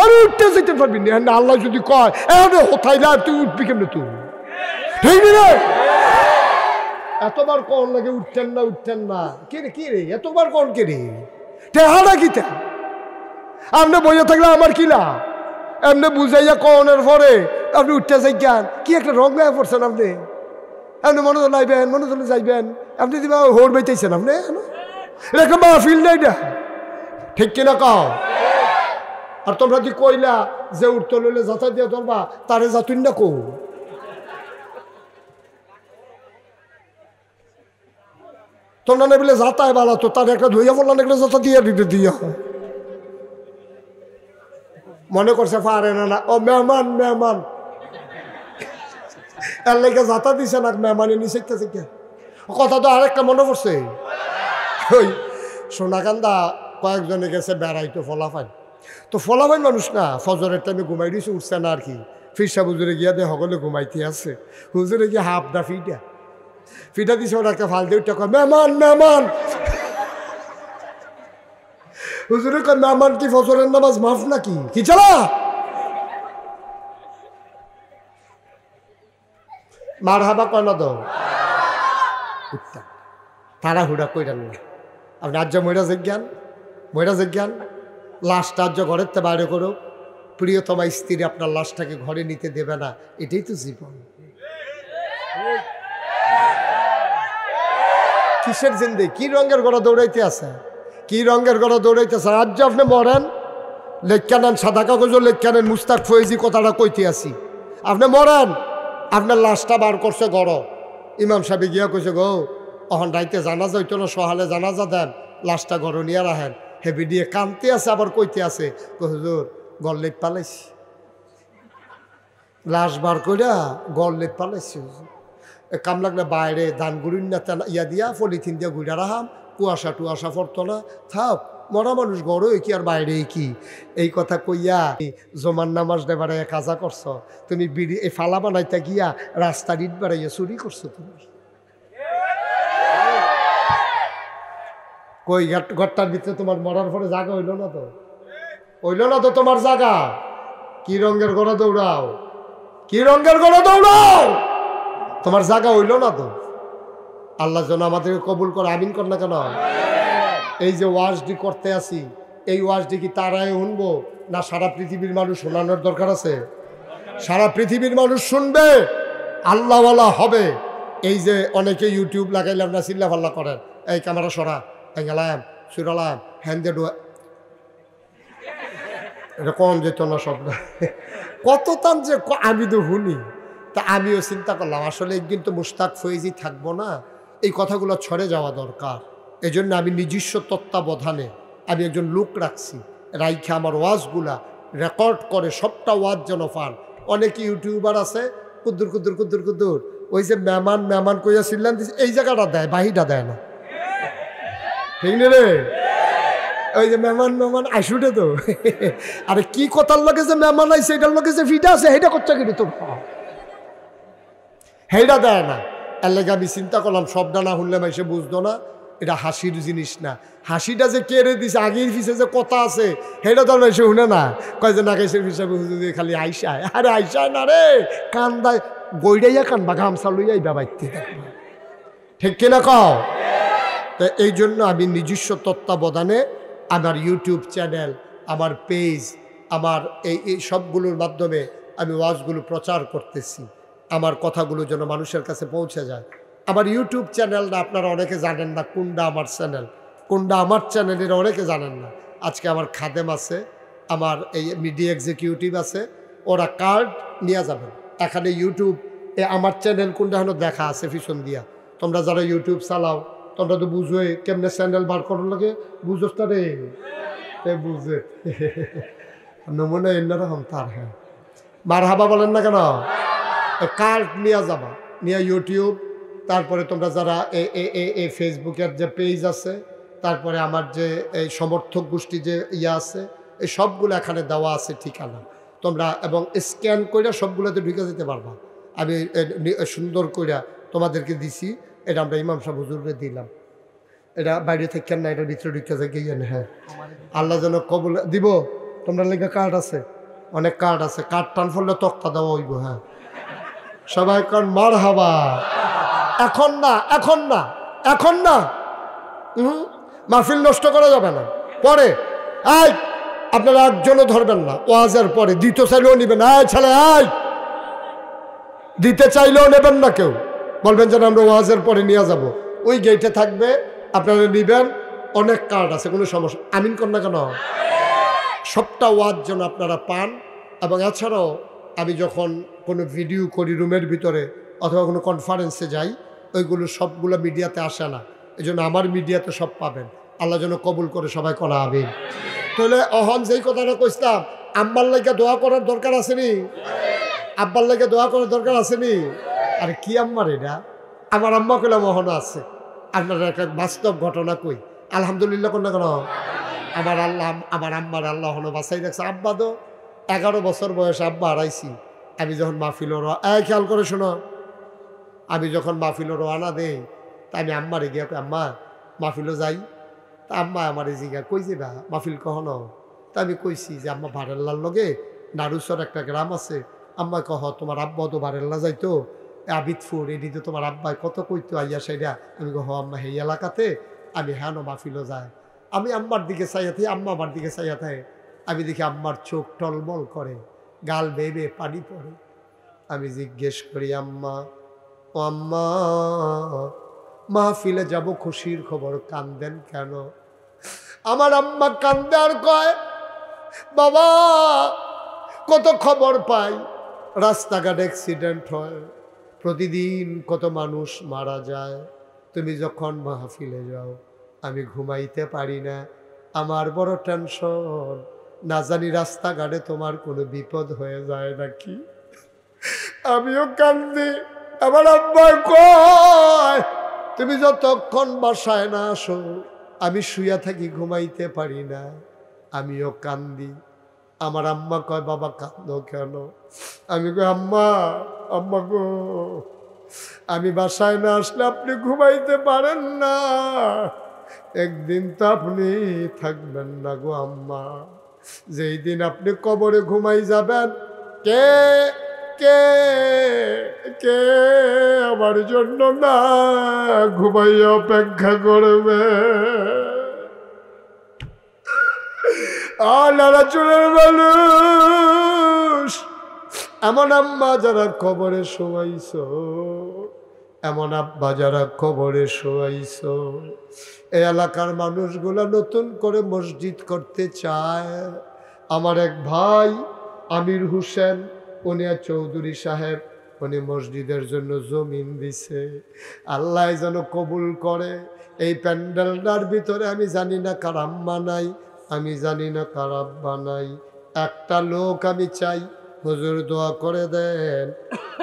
আরে উঠতে যেতে পারবি না। আল্লাহ যদি কয় হোথাই না তুই উঠবি কেমনে? তুই ঠিক রে এতবার কন লাগে উঠতেন না কে রে, কি রে এতবার কন কে রে? টেহারা কিতা আপনি বইয়া থাকলে আমার কিলা, এমনি বুঝাইয়া কনের পরে আপনি উঠতে যাই জ্ঞান কি একটা রং গায়ে পড়ছেন আপনি। আপনি মনে তো লাইবেন, মনে তো যাইবেন, আপনি দিবা হোর বাইতেছেন আপনি, এরকম মাহফিল নাই না, ঠিক কিনা কও? আর তোমরা যদি কইলা যে উঠতে লইলে যাতা দিয়ে ধরবা, তারে যাতুন না কো, তোমরা না বলে যাতায় বালা তো তার একটা ধুইয়া বললাম একটা যাতা দিয়ে দিতে দিয়া মনে করছে পারে না, ও মেহমান মেহমান, এর লেগে যাতা দিছে না, মেহমানে নিচে কে কথা। তো আরেকটা মনে পড়ছে, ওই সোনাকান্দা কয়েকজনে গেছে বেড়াইতো ফলাফাইন, তো ফলাফাইন মানুষ না, ফজরের টাইমে ঘুমাই দিয়েছে, উঠছে না আর কি। ফিরসা হুজুরে গিয়া দে সকলে ঘুমাইতে আছে, হুজুরে গিয়ে হাফ দা ফিটা দিছে, ওরা একটা ফাল দিয়ে কয় মেহমান মেহমান। হুজুরে কয় মেহমান কি ফজরের নামাজ মাফ নাকি, কি চালা মার হাবা কয় না তো তারা হুড়া কইরান না। আপনি আর্য ময়রা জিজ্ঞান লাশটা আর্য ঘরের তে বাইরে করো, প্রিয়তমা স্ত্রী আপনার লাশটাকে ঘরে নিতে দেবে না, এটাই তো জীবন। কিসের জিন্দে, কি রঙের গড়া দৌড়াইতে আছে, কি রঙের গড়া দৌড়াইতেছে। আর্য আপনি মরেন, লেখা নেন সাদা কাগজও লেখা নেন, মুস্তাক ফয়েজি কথাটা কইতে আসি। আপনি মরেন, আপনার লাশটা বার করছে গড়, ইমাম সাহেব গিয়া কইছে গো অহন রাইতে জানাজা হইতো না, সহালে জানাজা দেন, লাশটা গড় নিয়ে রাখেন। হেবি দিয়ে কানতে আছে, আবার কইতে আছে হুজুর গল্লেট পালাইছি, লাশ বার কইরা গল্লেট পালাইছি হুজুর। কাম লাগলে বাইরে ধান গুড়ির না ইয়া দিয়া পলিথিন দিয়া গুড়া রাহাম, কুয়াশা টুয়াশা পড়তো না, থাক মরা মানুষ গড় কি আর বাইরে কি। এই কথা কইয়া জমান নামাজ দেবারে কাজা করছ তুমি, বিড়ি এই ফালা বানাইতে গিয়া রাস্তার ইট বাড়াইয়া চুরি করছো তুমি। কই ঘরটার ভিতরে তোমার মরার পরে জায়গা হইল না তো, হইল না তো তোমার জায়গা। কি রঙের গড়া দৌড়াও, কি রঙের গড়া দৌড়াও, তোমার জায়গা হইল না তো। আল্লাহ যেন আমাদেরকে কবুল করে, আমিন কর না কেন। এই যে ওয়াজটি করতে আসি, এই ওয়াজটি কি তারাই শুনবো না সারা পৃথিবীর মানুষ শোনানোর দরকার আছে? সারা পৃথিবীর মানুষ শুনবে, আল্লাহওয়ালা হবে। এই যে অনেকে ইউটিউব লাগাইলাম না চিল্লা ফাল্লা করেন, এই ক্যামেরা সরা, গেলাম সুরালাম হ্যান্ডে ডোয়া, এটা কম যেত না শব্দ কত তান যে আমি তো শুনি। তা আমিও চিন্তা করলাম আসলে একদিন তো মুস্তাক ফয়েজি থাকবো না, এই কথাগুলো ছড়ে যাওয়া দরকার। এই জন্য আমি নিজস্ব তত্ত্বাবধানে আমি একজন লোক রাখছি, রাইখে আমার ওয়াজগুলা রেকর্ড করে সবটা ওয়াজ যেন পান। অনেকে ইউটিউবার আছে কুদ্দুর কুদ্দুর কুদ্দুর কুদ্দুর, ওই যে মেহমান মেহমান কইয়া চিল্লান দিচ্ছে, এই জায়গাটা দেয়, বাহিটা দেয় না, ঠিক না রে? ওই যে মেহমান মেহমান আইসুটে তো আরে কি কথার লাগে যে মেহমান আইসে, এটার লগে যে ফিটা আছে সেইটা করছে কিন্তু তো সেইটা দেয় না। এর লেগে আমি চিন্তা করলাম সবটা না শুনলে মাইসে বুঝতো না, এটা হাসির জিনিস না। হাসিটা যে কেড়ে দিছে, আগের পিছে যে কথা আছে সেটা তো মাইসে শুনে না, কয় যে নাকেশের হিসাবে হুজুর খালি আইসায়, আরে আইসায় না রে, কান্দায় বইটাইয়া কানবা, গামছা লইয়াই বাবাইতে, ঠিক কিনা কও? তো এই জন্য আমি নিজস্ব তত্ত্বাবধানে আমার ইউটিউব চ্যানেল, আমার পেজ, আমার এই সবগুলোর মাধ্যমে আমি ওয়াজগুলো প্রচার করতেছি। আমার কথাগুলো যেন মানুষের কাছে পৌঁছে যায়। আমার ইউটিউব চ্যানেলটা আপনারা অনেকে জানেন না, কোনটা আমার চ্যানেল, কোনটা আমার চ্যানেলের অনেকে জানেন না। আজকে আমার খাদেম আছে, আমার এই মিডিয়া এক্সিকিউটিভ আছে, ওরা কার্ড নিয়ে যাবেন। এখানে ইউটিউব আমার চ্যানেল কোনটা হলো দেখা আছে পিছন দিয়া। তোমরা যারা ইউটিউব চালাও তোমরা তো বুঝোই কেমনে চ্যানেল বার করার লাগে, বুঝোস তা রে, বুঝে নমুনা এরকম তার। হ্যাঁ মার হাবা বলেন না কেন? কার্ড নিয়ে যাবা, নিয়ে ইউটিউব, তারপরে তোমরা যারা এই ফেসবুকের যে পেজ আছে, তারপরে আমার যে এই সমর্থক গোষ্ঠী যে ইয়ে আছে, এই সবগুলো এখানে দেওয়া আছে ঠিকানা। তোমরা এবং স্ক্যান করে সবগুলোতে ঢুকে যেতে পারবা। আমি সুন্দর করে তোমাদেরকে দিছি, এটা আমরা ইমাম সাহেব হুজুরকে দিলাম। এটা বাইরে থেকে না, এটার ভিতরে ঢুকে যায় গিয়ে। হ্যাঁ আল্লাহ যেন কবুল দিব। তোমরা লেগে কার্ড আছে, অনেক কার্ড আছে, কার্ড টান ফললে তক্তা দেওয়া হইব। হ্যাঁ সবাই কারণ মার হাবা, এখন না, এখন না, এখন না, মাহফিল নষ্ট করা যাবে না। পরে আয় আপনারা একজনও ধরবেন না, ওয়াজের পরে দিতে চাইলেও নেবেন, আয় ছেলে আয়, দিতে চাইলেও নেবেন না কেউ, বলবেন যেন আমরা ওয়াজের পরে নিয়ে যাব, ওই গেটে থাকবে, আপনারা নেবেন। অনেক কার্ড আছে, কোনো সমস্যা, আমিন কর না কেন? সবটা ওয়াজ যেন আপনারা পান। এবং এছাড়াও আমি যখন কোনো ভিডিও করি রুমের ভিতরে অথবা কোনো কনফারেন্সে যাই, ওইগুলো সবগুলো মিডিয়াতে আসে না, এই জন্য আমার মিডিয়াতে সব পাবেন। আল্লাহ যেন কবুল করে, সবাই করা আমিন। তাহলে অহন যেই কথাটা কইতাম, আম্মার লাগে দোয়া করার দরকার আসেনি? আব্বার লাগে দোয়া করার দরকার আসেনি? আর কি আম্মার এটা? আমার আম্মা কইলা মহনা আছে। আপনার একটা বাস্তব ঘটনা কই, আলহামদুলিল্লাহ কোন না কেন? আমার আল্লাহ আমার আম্মার আল্লাহ হলো বাসাই রাখছে। আব্বা তো 11 বছর বয়সে আব্বা হারাইছি। আমি যখন মাহফিল খেয়াল করে শোনো, আমি যখন মাহফিল রোয়ানা দেই তা আমি আম্মারে গিয়া আম্মা মাহফিলও যাই। তা আম্মা আমার এই জিগা কই যাবা মাহফিল কখনো? তা আমি কইছি যে আম্মা বারেল্লার লগে নারুসর একটা গ্রাম আছে। আম্মা কহ তোমার আব্বা তো বারেল্লা যাইতো আবিদপুর, এটি তো তোমার আব্বাই কত কইতো আইয়া সেটা। আমি কহ আম্মা সেই এলাকাতে আমি হ্যাঁ মাহফিলও যায়। আমি আম্মার দিকে চাইয়া থাকি, আম্মা আমার দিকে চাইয়া থাকে। আমি দেখি আম্মার চোখ টলমল করে, গাল বেয়ে পানি পড়ে। আমি জিজ্ঞেস করি আম্মা, ও আম্মা মাহফিলে যাব খুশির খবর, কান্দেন কেন? আমার আম্মা কান্দে আর কয়, বাবা কত খবর পাই রাস্তাঘাট অ্যাক্সিডেন্ট হয়, প্রতিদিন কত মানুষ মারা যায়। তুমি যখন মাহফিলে যাও আমি ঘুমাইতে পারি না, আমার বড় টেনশন, না জানি রাস্তাঘাটে তোমার কোনো বিপদ হয়ে যায় নাকি। আমিও কান্দি। আমার আব্বা কয়, তুমি যতক্ষণ বাসায় না আসো আমি শুয়া থাকি, ঘুমাইতে পারি না। আমিও কান্দি। আমার আম্মা কয়, বাবা কান্দো কেন? আমি কই, আম্মা আম্মা গো, আমি বাসায় না আসলে আপনি ঘুমাইতে পারেন না, একদিন তো আপনি থাকবেন না গো আম্মা। যেই দিন আপনি কবরে ঘুমাই যাবেন, কে কে কে আমার জন্য না ঘুমাইয়া অপেক্ষা করবে? নারা চুলের মানুষ, এমন আম্মা যারা কবরে শোয়াইছ, এমন আব্বা যারা কবরে শোয়াইছ। এই এলাকার মানুষগুলা নতুন করে মসজিদ করতে চায়। আমার এক ভাই আমির হোসেন, উনি চৌধুরী সাহেব, উনি মসজিদের জন্য জমিন দিছে। আল্লাহ যেন কবুল করে। এই প্যান্ডেলটার ভিতরে আমি জানি না কার আম্মা নাই, আমি জানি না কার আব্বা নাই। একটা লোক আমি চাই, হুজুর দোয়া করে দেন।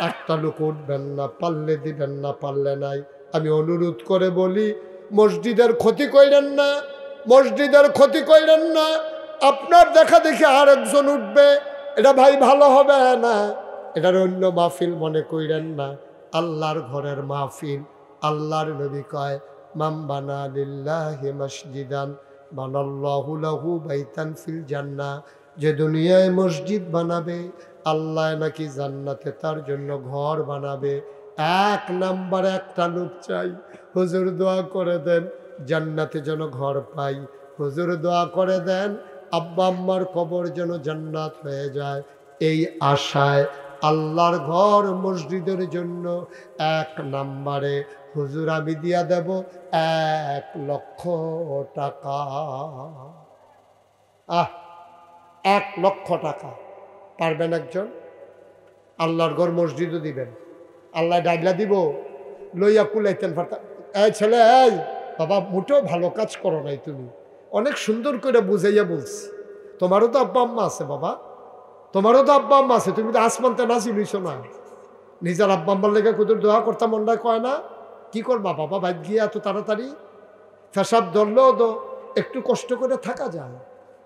একটা লোক উঠবেন না, পারলে দিবেন না, পারলে নাই। আমি অনুরোধ করে বলি, মসজিদের ক্ষতি কইলেন না, মসজিদের ক্ষতি কইলেন না। আপনার দেখা দেখি আর একজন উঠবে, এটা ভাই ভালো হবে না। এটার অন্য মাহফিল মনে কইলেন না, আল্লাহর ঘরের মাহফিল। আল্লাহর নবী কয়, মাম বানা লিল্লাহি মসজিদান বানাল্লাহু লাহু বাইতান ফিল জান্নাহ। যে দুনিয়ায় মসজিদ বানাবে, আল্লাহ নাকি জান্নাতে তার জন্য ঘর বানাবে। এক নাম্বার একটা লোক চাই, হুজুর দোয়া করে দেন জান্নাতে যেন ঘর পাই। হুজুর দোয়া করে দেন আব্বা আম্মার কবর যেন জান্নাত হয়ে যায়। এই আশায় আল্লাহর ঘর মসজিদের জন্য এক নাম্বারে হুজুর আমি দিয়া দেব 1,00,000 টাকা। 1,00,000 টাকা পারবেন একজন? আল্লাহর ঘর মসজিদও দিবেন, আল্লাহ ডাইলা দিব, লইয়া কুলাইতেন পারতা। এই ছেলে, এই বাবা, মোটেও ভালো কাজ করো নাই তুমি, অনেক সুন্দর করে বুঝাইয়া বলছি। তোমারও তো আব্বা আম্মা আছে বাবা, তোমারও তো আব্বা আম্মা আছে, তুমি তো আসমানতে নাচি লইছ না। নিজের আব্বা আম্মার লেগে কুতুর দোয়া করতাম মনটা কয় না? কি করবা বাবা, বাইক গিয়ে এত তাড়াতাড়ি ফেসাব ধরলেও তো একটু কষ্ট করে থাকা যায়,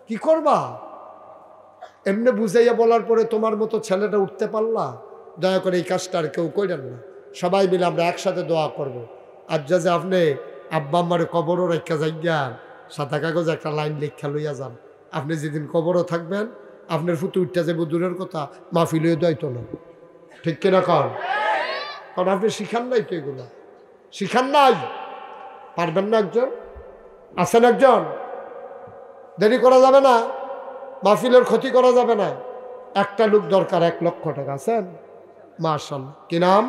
কি করবা? এমনি বুঝাইয়া বলার পরে তোমার মতো ছেলেটা উঠতে পারলা? দয়া করে এই কাজটা আর কেউ করেন না, সবাই মিলে আমরা একসাথে দোয়া করব। আর যে আপনি আব্বা আম্মার কবরও রেখা যাইয়ান, সাদা কাগজ একটা লাইন লেখা লইয়া যান। আপনি যেদিন কবরও থাকবেন, আপনার ফুটে উঠতে যাবো দূরের কথা, মাহফিল হয়ে দায়িত্ব না, ঠিক কিনা কন? কারণ আপনি শিখান নাই তো, এগুলো শিখান নাই। পারবেন না একজন? আছেন একজন? দেরি করা যাবে না, মাহফিলের ক্ষতি করা যাবে না। একটা লোক দরকার, 1,00,000 টাকা। আছেন? মাশাআল্লাহ। কি নাম?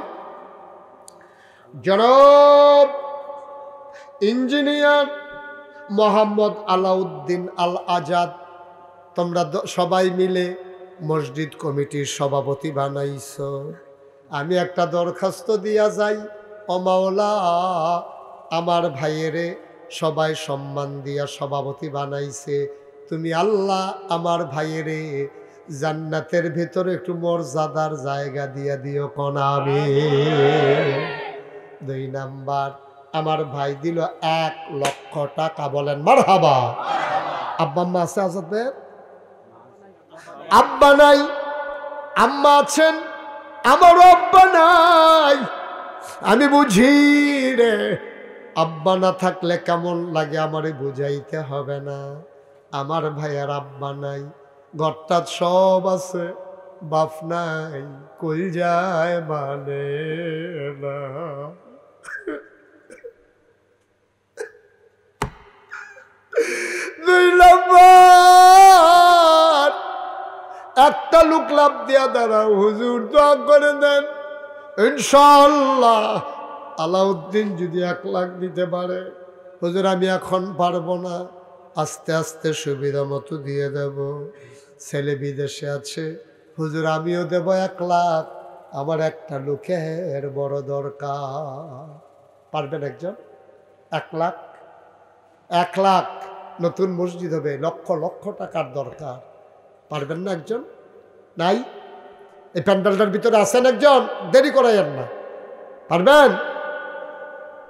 জনাব ইঞ্জিনিয়ার মোহাম্মদ আলাউদ্দিন আল আজাদ। তোমরা সবাই মিলে মসজিদ কমিটির সভাপতি বানাইছ। আমি একটা দরখাস্ত দিয়া যাই, ও মাওলা, আমার ভাইয়েরে সবাই সম্মান দিয়া সভাপতি বানাইছে, তুমি আল্লাহ আমার ভাইয়েরে জান্নাতের ভিতরে একটু মর্যাদার জায়গা দিয়ে দিও কোন আমি। 2 নাম্বার, আমার ভাই দিল 1 লক্ষ টাকা, বলেন মারহাবা। আব্বা আম্মা আছে আজাদের? আব্বা নাই, আম্মা আছেন, আমারও আব্বা নাই। আমি বুঝি রে, আব্বা না থাকলে কেমন লাগে আমারে বুঝাইতে হবে না। আমার ভাইয়ার আব্বা নাই, ঘরটা সব আছে, বাপ নাই, কই যায় মানে না। দুই নাম্বার, একটা লোক লাভ দিয়া দাঁড়াও, হুজুর দোয়া করে দেন ইনশাআল্লাহ আলাউদ্দিন যদি 1 লাখ দিতে পারে। হুজুর আমি এখন পারবো না, আস্তে আস্তে সুবিধা মতো দিয়ে দেব। ছেলে বিদেশে আছে, হুজুর আমিও দেব 1 লাখ, আমার একটা লোকের বড় দরকার। পারবেন একজন? 1 লাখ, 1 লাখ নতুন মসজিদ হবে, লক্ষ লক্ষ টাকার দরকার। পারবেন না একজন? নাই? এই প্যান্ডেলটার ভিতরে আছেন একজন? দেরি করাইয়েন না, পারবেন?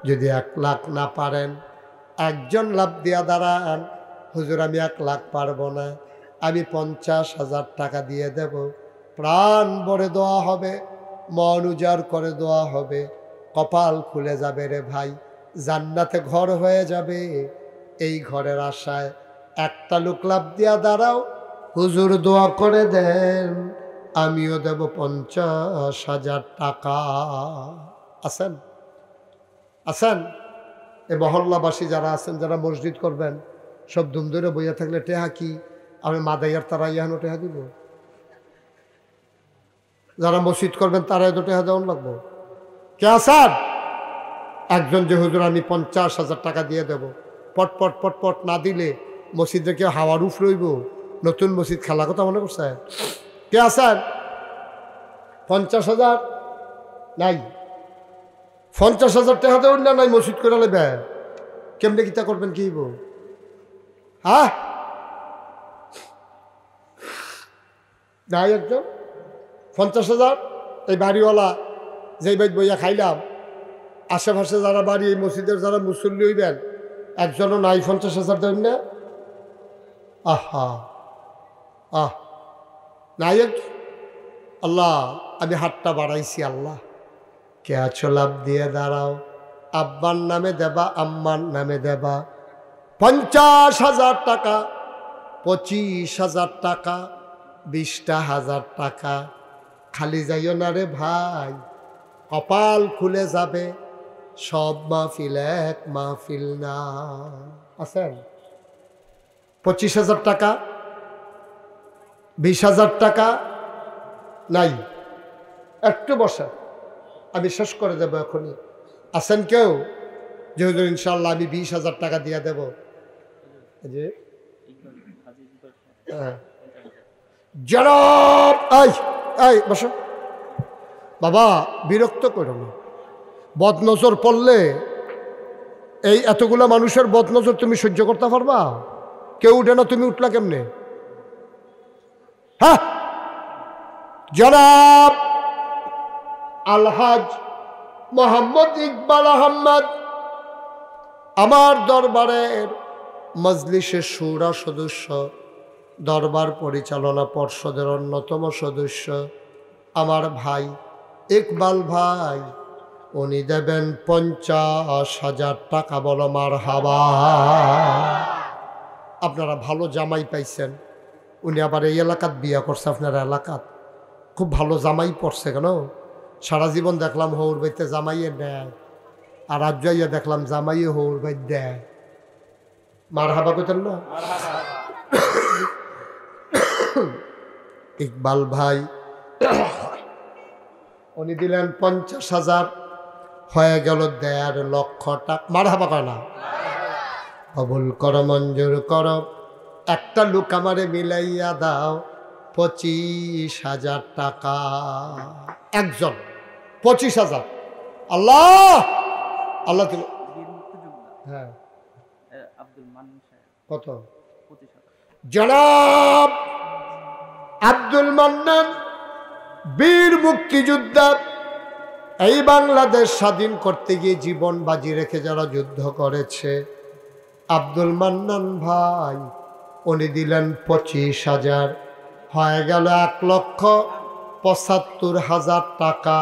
যদি 1 লাখ না পারেন, একজন লাভ দিয়া দাঁড়ান, হুজুর আমি 1 লাখ পারবো না, আমি 50,000 টাকা দিয়ে দেব। প্রাণ ভরে দোয়া হবে, মন উজাড় করে দোয়া হবে, কপাল খুলে যাবে রে ভাই, জান্নাতে ঘর হয়ে যাবে। এই ঘরের আশায় একটা লোক লাভ দিয়া দাঁড়াও, হুজুর দোয়া করে দেন, আমিও দেব 50,000 টাকা। আছেন? আছেন? এই মহল্লাবাসী যারা আছেন, যারা মসজিদ করবেন, সব দুম ধরে বইয়া থাকলে টেহা কি আমি মাদাইয়ার তারা ইহানো টেহা দিব? যারা মসজিদ করবেন তারাই তো টেহা দেওয়ান লাগবো। কে আছেন? একজন যে হুজুর আমি 50,000 টাকা দিয়ে দেব, পটপট পটপট না দিলে মসজিদে কেউ হাওয়ার উফ রইব, নতুন মসজিদ খেলা কথা মনে করছে? কে আছেন? 50,000 নাই? 50,000 টাকা দেবেন না, নাই মসজিদ করে নেবে? কেমনে কিতা করবেন? কি হইব? হ্যাঁ নাই একজন? 50,000 এই বাড়িওয়ালা যেই বাইক বইয়া খাইলাম, আশেপাশে যারা বাড়ি, এই মসজিদের যারা মুসল্লি হইবেন, একজনও নাই 50,000 দেবেন না? আহা আহ নাই একজন? আল্লাহ আমি হাতটা বাড়াইছি, আল্লাহ কে আছো লাভ দিয়ে দাঁড়াও, আব্বার নামে দেবা, আম্মার নামে দেবা। 50,000 টাকা, 25,000 টাকা, 20,000 টাকা। খালি যাইও না রে ভাই, কপাল খুলে যাবে। সব মাহফিল এক মাহফিল না। আছেন? 25,000 টাকা, 20,000 টাকা নাই? একটু বসা, আমি শেষ করে দেবো এখনই। আছেন কেউ? যে হুজুর ইনশাল্লাহ আমি 20,000 টাকা দিয়ে দেব? যে জনাব, এই বসো বাবা, বিরক্ত করো না। বদনজর পড়লে এই এতগুলা মানুষের বদনজর তুমি সহ্য করতে পারবা? কেউ উঠে না, তুমি উঠলা কেমনে? হ্যাঁ, জনাব আলহাজ মোহাম্মদ ইকবাল আহমদ আমার দরবারের মজলিসের শুরা সদস্য, দরবার পরিচালনা পর্ষদের অন্যতম সদস্য, আমার ভাই ইকবাল ভাই, উনি দেবেন 50,000 টাকা। বলো মারহাবা। আপনারা ভালো জামাই পাইছেন। উনি আবার এই এলাকাত বিয়া করছে, আপনার এলাকাত খুব ভালো জামাই পড়ছে। কেন সারা জীবন দেখলাম হৌর বাইতে জামাইয়ে দেয়, আর আজ যাইয়া দেখলাম জামাইয়ে হৌর বাই দেয়। মারহাবা কইতেন না? ইকবাল ভাই উনি দিলেন 50,000, হয়ে গেল 1.5 লক্ষ টাকা। মারহাবা কয় না? কবুল করো, মঞ্জুর করো। একটা লোক আমারে মিলাইয়া দাও 25,000 টাকা। একজন 25,000। আল্লাহ আল্লাহ তুমি। হ্যাঁ কত? জনাব আব্দুল মান্নান বীর মুক্তিযোদ্ধা, এই বাংলাদেশ স্বাধীন করতে গিয়ে জীবন বাজি রেখে যারা যুদ্ধ করেছে, আব্দুল মান্নান ভাই উনি দিলেন 25,000, হয়ে গেল 1,75,000 টাকা।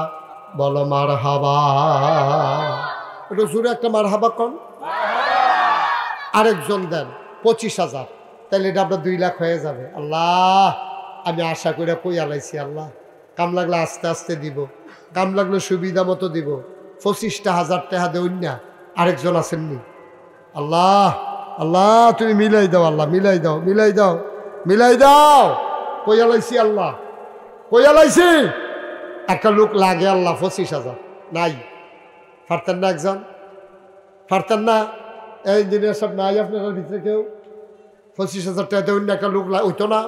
বলো মারহাবা। একটু জোরে একটা মারহাবা কন। আরেকজন দেন 25,000, তাহলে এটা আপনার 2 লাখ হয়ে যাবে। আল্লাহ, আমি আশা করে কই আলাইছি, আল্লাহ কাম লাগলে আস্তে আস্তে দিব, কাম লাগলে সুবিধা মতো দিব। 25,000 টাকা দেউন না। আরেকজন আসেননি। আল্লাহ আল্লাহ, তুমি মিলাই দাও, আল্লাহ মিলাই দাও, মিলাই দাও, মিলাই দাও। কই আলাইছি আল্লাহ, কই আলাইছি। একটা লোক লাগে আল্লাহ 25,000 নাই। পারতেন না একজন? পারতেন না? এই ইঞ্জিনিয়ার সব নাই আপনার ভিতরে কেউ? 25,000 টাকা দেউন না, একটা লোক হইতো না?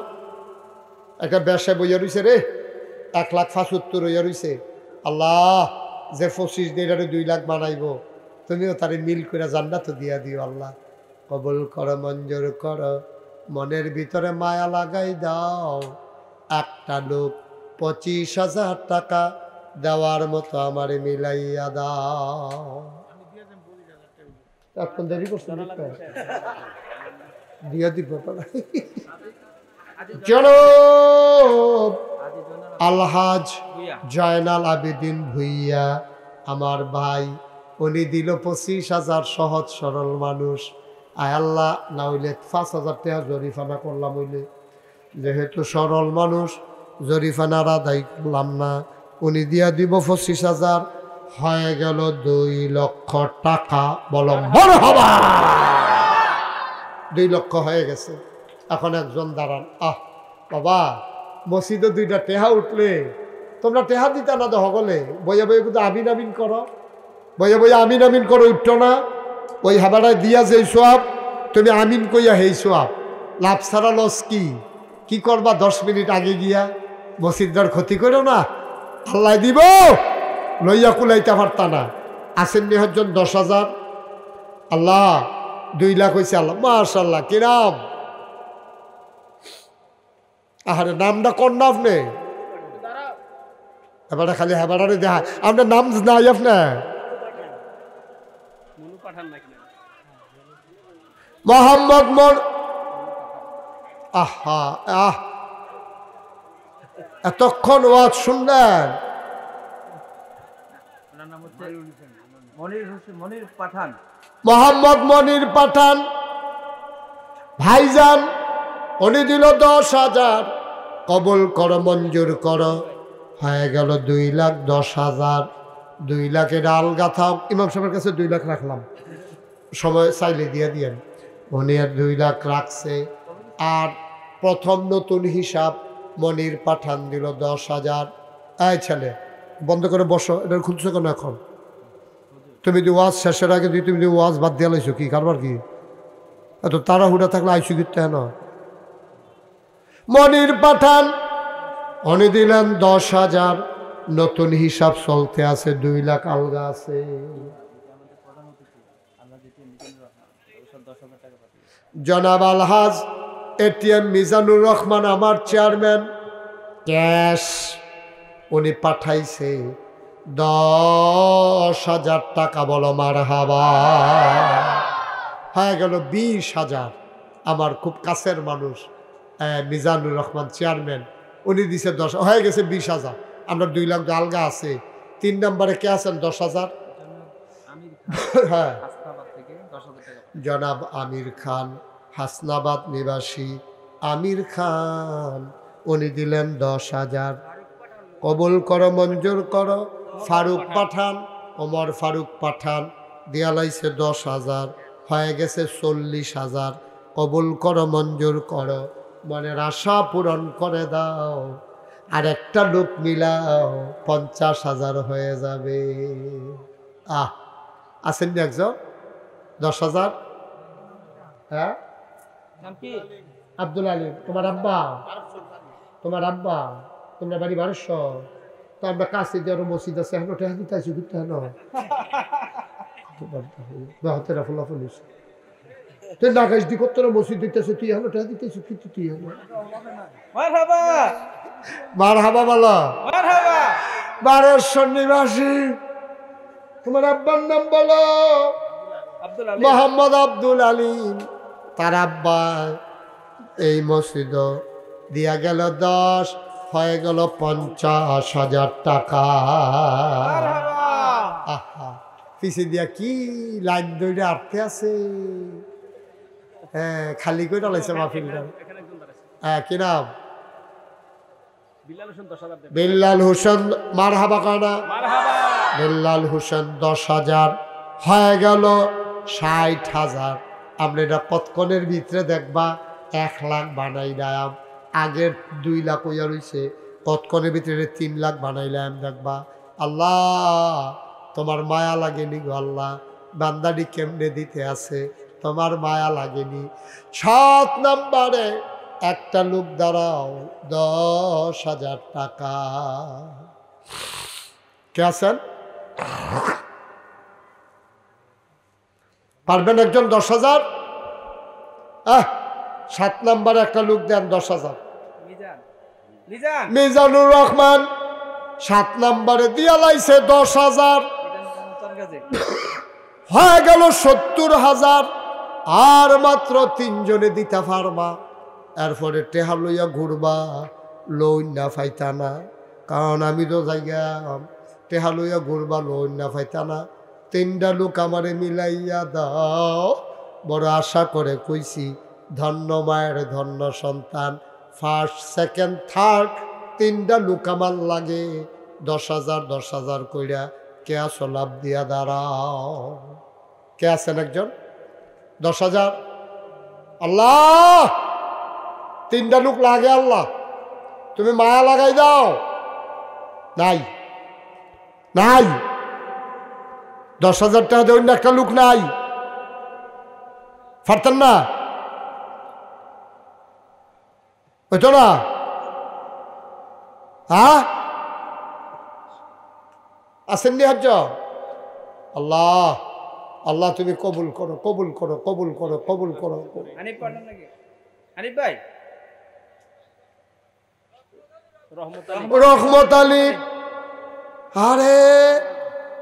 একটা ব্যবসায় বইয়া রয়েছে রে, 1,75,000 হইয়া রয়েছে। আল্লাহ, যে 25 দিয়ে 2 লাখ বানাইব, তুমিও তারে মিল করে জান্নাত দিয়া দিও। আল্লাহ কবুল করো, মঞ্জুর করো, মনের ভিতরে মায়া লাগাই দাও। একটা লোক 25,000 টাকা দেওয়ার মতো আমারে মিলাইয়া দাও। এখন দেরি করছেন দিয়া দিব। জনাব আলহাজ জয়নাল আবেদিন ভুইয়া আমার ভাই, উনি দিল 25,000। সহজ সরল মানুষ। আয় আল্লাহ, না হইলে 5,000 টাকা জরিফানা করলাম, হইলে যেহেতু সরল মানুষ জরিফানার আদায় করলাম না। উনি দিয়া দিব 25,000, হয়ে গেল 2 লক্ষ টাকা। বলো মারহাবা। 2 লক্ষ হয়ে গেছে। এখন একজন দাঁড়ান। বাবা, মসজিদে 2টা টেহা উঠলে তোমরা টেহা দিতা না তো সকলে? বইয়া বইয়া কিন্তু আমিন আমিন করো, বইয়া বইয়া আমিন আমিন করো, উঠতো না? ওই হাবাটায় দিয়া যে সোয়াব, তুমি আমিন কইয়া হেই সোয়াব। লাভ ছাড়া লস কি করবা? 10 মিনিট আগে গিয়া মসজিদটার ক্ষতি করো না, আল্লাহ দিব। লইয়া কুলাইতে পারতা না। আসেন নিহজন 10,000। আল্লাহ 2 লাখ হয়েছে। আল্লাহ মাশাআল্লাহ, কিরাম। আহারে নামটা কোন না আপনি? এবারে খালি হেবারে দেখা আপনার নাম নাই আপনার? মোহাম্মদ এতক্ষণ ওয়াজ শুনলেন? মোহাম্মদ মনির পাঠান ভাইজান, উনি দিল 10,000। কবুল করো, মঞ্জুর করো, হয়ে গেল 2,10,000। 2 লাখের আলগা থাক। ইমাম সাহেবের কাছে 2 লাখ রাখলাম, সময় চাইলে দিয়ে দিয়েন। উনি আর 2 লাখ রাখছে। আর প্রথম নতুন হিসাব মনির পাঠান দিল 10,000। এই ছেলে, বন্ধ করে বসো। এটা খুলছো কেন এখন? তুমি দি ওয়াজ শেষের আগে তুমি ওয়াজ বাদ দিয়ে লাইছো কি কারবার? কি এত তাড়াহুড়া থাকলে আইসু কিনতে না। মনির পাঠান উনি দিলেন 10,000। নতুন হিসাব চলতে আছে, 2 লাখ আলগা আছে। জনাব আলহাজ এটিএম মিজানুর রহমান আমার চেয়ারম্যান, ক্যাশ উনি পাঠাইছে 10,000 টাকা। বলো মারহাবা। হয়ে গেল 20,000। আমার খুব কাছের মানুষ মিজানুর রহমান চেয়ারম্যান, উনি দিছে 10, হয়ে গেছে 20,000। আমরা 2 লাখ আলগা আছে। 3 নম্বরে কে আছেন? 10,000। হ্যাঁ, জনাব আমির খান, হাসনাবাদ নিবাসী আমির খান, উনি দিলেন 10,000। কবুল করো, মঞ্জুর করো। ফারুক পাঠান, ওমর ফারুক পাঠান দিয়া লাইছে 10,000, হয়ে গেছে 40,000। কবুল করো, মঞ্জুর করো, মনের আশা পূরণ করে দাও। আর একটা লোক মিলাও, 50,000 হয়ে যাবে। আসেন নি একজন? 10,000। হ্যাঁ, আব্দুল আলী। তোমার আব্বা? তোমার আব্বা? তোমরা বাড়ি 1200? তো আমরা কাছে দিয়ে আরো মসজিদ আছে, এখন টেহা দিতে আসি ঘুরতে। হেন হাতেরা ফুলা ফুলিস তুই নাকাশ দি করতে না মসজিদ দিতেছে, তুই হলো টাকা দিতেছিস, কিন্তু তুই হলো মারহাবা বলো। বারেশ্বর নিবাসী, তোমার আব্বার নাম বলো? মোহাম্মদ আব্দুল আলিম। তার আব্বা এই মসজিদ দিয়া গেল 10, হয়ে গেল 50,000 টাকা। আহা, পিছিয়ে দিয়া কি লাইন দৌড়ে আটতে আছে। হ্যাঁ, খালি করে ডালাইছে মাহফিলটা। হ্যাঁ, কি নাম? বিল্লাল হোসেন। মারহাবা কানা। বিল্লাল হোসেন 10,000, হয়ে গেল 60,000। আমরা এটা কতক্ষণের ভিতরে দেখবা 1 লাখ বানাইলাম। আগের 2 লাখ হইয়া রইছে, কতক্ষণের ভিতরে 3 লাখ বানাইলাম দেখবা। আল্লাহ তোমার মায়া লাগেনি গো আল্লাহ, বান্দাটি কেমনে দিতে আছে, তোমার মায়া লাগেনি। 7 নম্বরে একটা লোক দাঁড়াও, 10,000 টাকা। কে আছেন? পারবেন একজন 10,000? 7 নম্বরে একটা লোক দেন 10,000। মিজানুর রহমান 7 নম্বরে দিয়া লাইছে 10,000, হয়ে গেল 70,000। আর মাত্র 3 জনে দিতে পারবা। এরপরে টেহা লইয়া ঘুরবা, লোন না ফাইতা না, কারণ আমি তো জায়গা টেহা লইয়া ঘুরবা, লোন না ফাইতা না। 3টা লোক আমারে মিলাইয়া দাও। বড় আশা করে কইছি, ধন্য মায়ের ধন্য সন্তান, 1st, 2nd, 3rd 3টা লোক আমার লাগে। 10,000 10,000 কইরা। কে আসো? লাভ দিয়া দাঁড়াও। কে আছেন একজন? 10,000। আল্লাহ 3টা লোক লাগে, আল্লাহ তুমি মায়া লাগাই দাও। নাই নাই, 10,000 টাকা দেবেন, একটা লোক নাই। পারতেন না? হইতো না? হ্যাঁ, আসেননি হজ্জ? আল্লাহ আল্লাহ তুমি কবুল করো, কবুল করো, কবুল করো, কবুল করো। রহমত আলী। আরে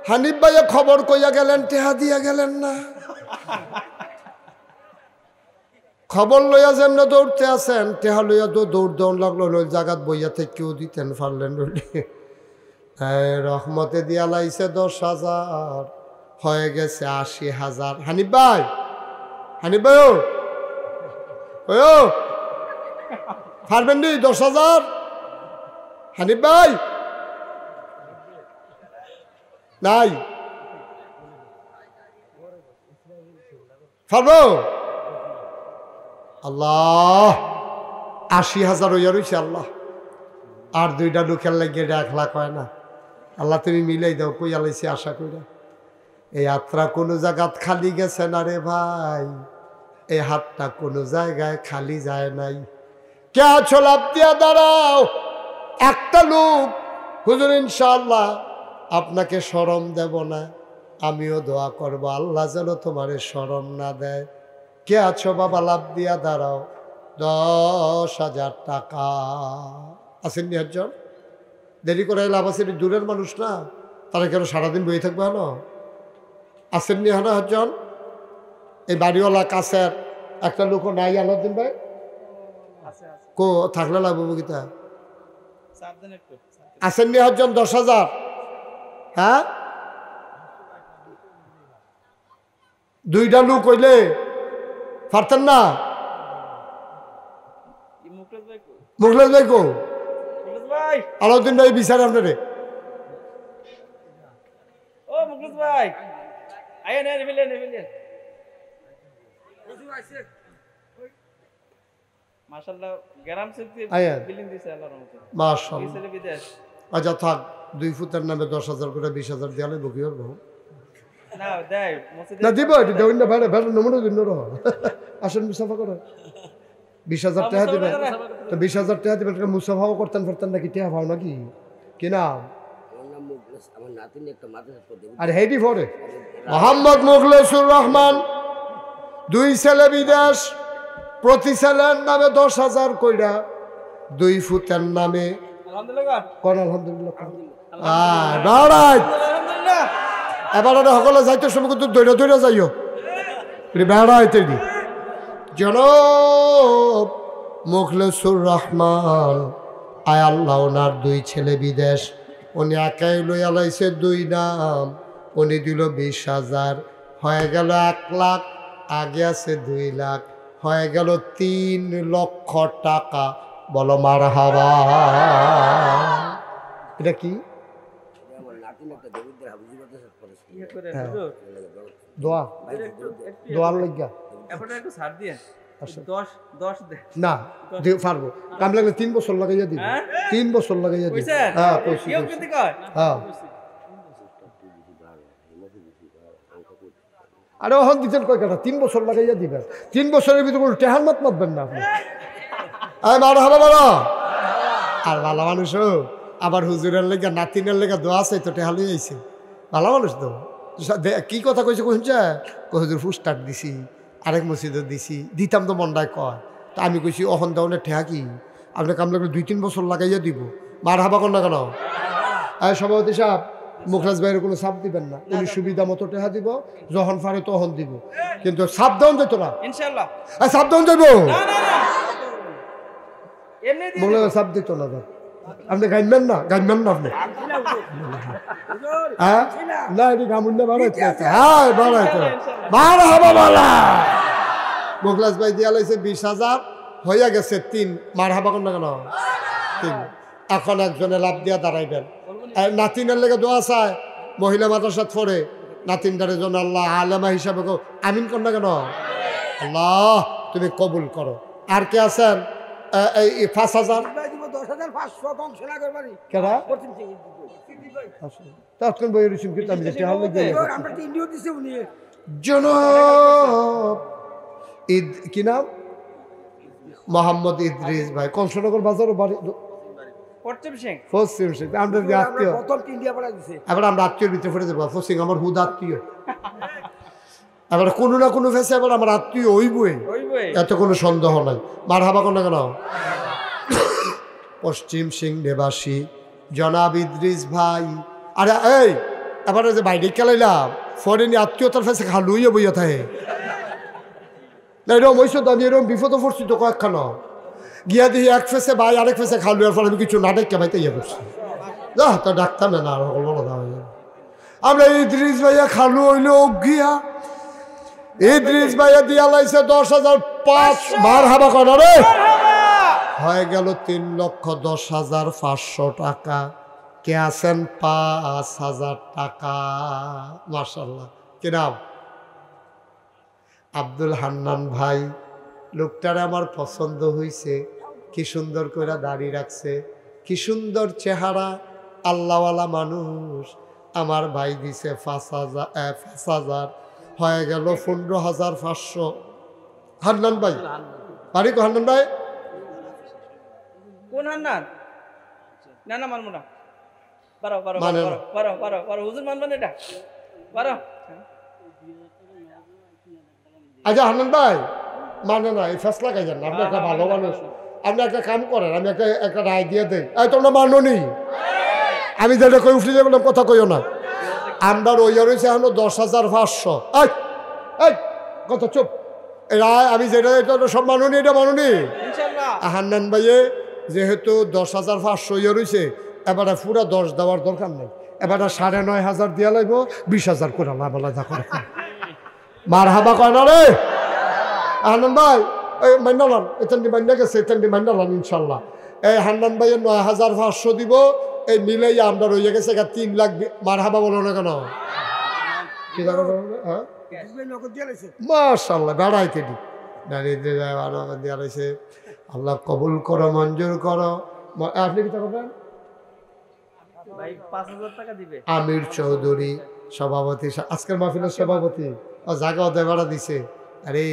হানিফ ভাইয়া খবর কইয়া গেলেন, টেহা দিয়া গেলেন না। খবর লইয়া যেন দৌড়তে আছেন, টেহা লইয়া তো দৌড় লাগলো। জাগাত বইয়া থেকে কেউ দিতেন পারলেন। রহমতে দিয়া লাইছে 10,000, হয়ে গেছে 80,000। হানিফ ভাই, হানিফ ভাই ও পারবেন নি 10,000? হানিফ ভাই নাই, পারবো? আল্লাহ 80,000 হইয়া রয়েছে। আল্লাহ আর 2টা লোকের লাগে 1 লাখ হয় না। আল্লাহ তুমি মিলাই দাও। কই আলাইছি আশা কইরা। এই হাতটা কোনো জায়গাত খালি গেছে না রে ভাই, এই হাতটা কোনো জায়গায় খালি যায় নাই। কে আছো? লাভ দিয়া দাঁড়াও। একটা লোক, হুজুর ইনশাআল্লাহ আপনাকে শরম দেব না, আমিও দোয়া করব আল্লাহ যেন তোমারে শরম না দেয়। কে আছো বাবা? লাভ দিয়া দাঁড়াও। 10,000 টাকা। আসেননি একজন? দেরি করে লাভ আছে, দূরের মানুষ না, তারা কেন সারাদিন বই থাকবে? হলো আসেননি হলো একজন? এই বাড়িওয়ালা কাছের একটা লোকও নাই। আলাউদ্দিন ভাই কো থাকলে লাভ হবো গীতা? আসেননি একজন? 10,000। হ্যাঁ, 2টা লোক হইলে পারতেন না? মুখলেশ ভাই কো? আলাউদ্দিন ভাই বিচার আপনারে। আচ্ছা থাক, 2 ফুটের নামে 10,000 করে 20,000 দেওয়ালে বকি হবো না। দিব দেবেন না, ভাড়া ভাড়া নমুনা দিন। আসেন মুসাফা করো। 20,000 টাকা দেবেন তো 20,000 টাকা দেবেন। মুসাফাও করতেন পারতেন নাকি? টেহা ভাও নাকি? কি নাম? আর হেডি ফরে মোহাম্মদ মুখলেসুর রহমান। 2 ছেলে বিদেশ, প্রতি ছেলের নামে 10,000 কইরা, 2 ফুতের নামে আলহামদুলিল্লাহ কোন আলহামদুলিল্লাহ আলহামদুলিল্লাহ। এবার সকলে যাইতে সময় কিন্তু দৈরা দৈরা যাইও বেড়াইতে দি। জনাব মুখলেসুর রহমান আয় আল্লাহ, ওনার 2 ছেলে বিদেশ, উনি একাই লইয়া লাইছে 2 নাম, উনি দিল 20,000, হয়ে গেল 1 লাখ, আগে আছে 2 লাখ, হয়ে গেল 3 লক্ষ টাকা। বলো মারহাবা। এটা কি দোয়া? দোয়ার লাগিয়া না পারবো, কাম লাগলে 3 বছর লাগাইয়া দিব, 3 বছর লাগাইয়া দিব। হ্যাঁ হ্যাঁ, আরে ওহন দিতেন কয় কাটা, 3 বছর লাগাইয়া দিবেন, 3 বছরের ভিতরে কোনো টেহার মাত মাতবেন না আপনি। মারহাবা বলো। আর ভালো মানুষ আবার হুজুরের লেগে নাতিনের লেগে দোয়া আছে তো টেহা লই আইছে, ভালো মানুষ তো। কি কথা কইছে কইছে, হুজুর ফুস্টার দিছি, আরেক মসজিদে দিছি, দিতাম তো মন্ডায় কয়। তা আমি কইছি অহন দেওয়ানের ঠেহা কি, আপনি কাম লাগলে 2-3 বছর লাগাইয়া দিব। মারহাবা কর না কেন? সভাপতি সাহেব, মুখরাজ ভাইয়ের কোনো চাপ দিবেন না, উনি সুবিধা মতো টেহা দিব, যখন পারে তখন দিব, কিন্তু চাপ দেওয়ান যেত না ইনশাআল্লাহ। চাপ দেওয়ান যাইব বলে চাপ দিত না। আপনি গাইবেন না, গাইবেন না আপনি। হ্যাঁ না, এটি গামুন্ডা বাড়াইতে, হ্যাঁ বাড়াইতে মারহাবা বলা। মুখলাস ভাই দিয়া লাইছে 20,000, হইয়া গেছে 3। মারহাবা কর না কেন? 3। এখন একজনে লাভ দিয়া দাঁড়াইবেন। নাতিনের লেগে দোয়া চায়, মহিলা মাদ্রাসাত পড়ে, নাতিনটারের জন্য আল্লাহ আলেমা হিসাবে আমিন কর না কেন? আল্লাহ তুমি কবুল করো। আর কে আছেন? এই 5,000 ঈদ কি নাম? মোহাম্মদ ইদ্রিস ভাই, কংসনগর বাজার বাড়ি, পশ্চিম সিং। আমরা আত্মীয়, এবার আমরা আত্মীয় ভিতরে পড়ে যাবো। পশ্চিম আমার হুদ আত্মীয়, এবার কোনো না কোনো ফেসে এবার আমার আত্মীয় হইবই, এত কোনো সন্দেহ নাই। মারহাবা কর না কেন? পশ্চিম সিং নিবাসী জনাব ইদ্রিস ভাই। আরে এই এবারে যে বাইরে খেলাইলাম ফরেনি আত্মীয়তার ফেসে খালুইয়া বইয়া থাকে না, এরকম হয়েছে তো। আমি এরকম বিপদে পড়ছি তো কয়েকখানা, গিয়া দিয়ে এক ফেসে ভাই আরেক ফেসে খালুয়ার ফলে আমি কিছু না ডেকে ভাইতে ইয়ে করছি, যা তো ডাক্তার না আর আমরা ইদ্রিস ভাইয়া খালু হইল গিয়া, ইদ্রিস ভাইয়া দিয়া লাইছে 10,005। মারহাবা কর রে। হয়ে গেল 3,10,500 টাকা। কে আছেন? 5,000 টাকা। মাশাআল্লাহ। কি নাম? আব্দুল হান্নান ভাই। লোকটার আমার পছন্দ হয়েছে, কি সুন্দর করে দাড়ি রাখছে, কি সুন্দর চেহারা, আল্লাহওয়ালা মানুষ। আমার ভাই দিছে 5,000, হয়ে গেল 15,500। হান্নান ভাই বাড়ি তো? হান্নান ভাই কোন হান্নান? না না মানবো না, হুজুর মানবেন এটা, আচ্ছা হান্নান ভাই মানে না, এই ফেসলা খাই যান না, আপনি একটা ভালো মানুষ, আপনি একটা কাম করেন, আমি একটা রায় দিয়ে দেই। এই তোমরা মানো নি, আমি যেটা কই উঠলে যাবো কথা কইও না। আমরা রইয়া রয়েছে এখন 10,500। এই কত চুপ, রায় আমি যেটা সব মানো নি, এটা মানো নি। হান্নান ভাইয়ে যেহেতু 10,500 ইয়ে রয়েছে, এবারে পুরা 10 দেওয়ার দরকার নেই, এবারে 9,500 দিয়া লাগব, 20,000 করে লাভ করে। মারহাবা কয় না রে হান্নান ভাই? এই মান্নালাম, এখানটি মান্না গেছে, এখানটি মান্নালাম ইনশাল্লাহ। এই হান্নান ভাইয়ের 9,500 দিব, এই মিলেই আমরা রয়ে গেছে 3 লাখ। মারহাবা বলো না কেন? মাশাআল্লাহ বেড়াইতে দি দাঁড়িয়ে দেওয়া রয়েছে। আল্লাহ কবুল করো, মঞ্জুর করো। আপনি কি করবেন? আমির চৌধুরী সভাপতি, আজকের মাহফিলের সভাপতি, জায়গাও দেবারা দিছে। আরে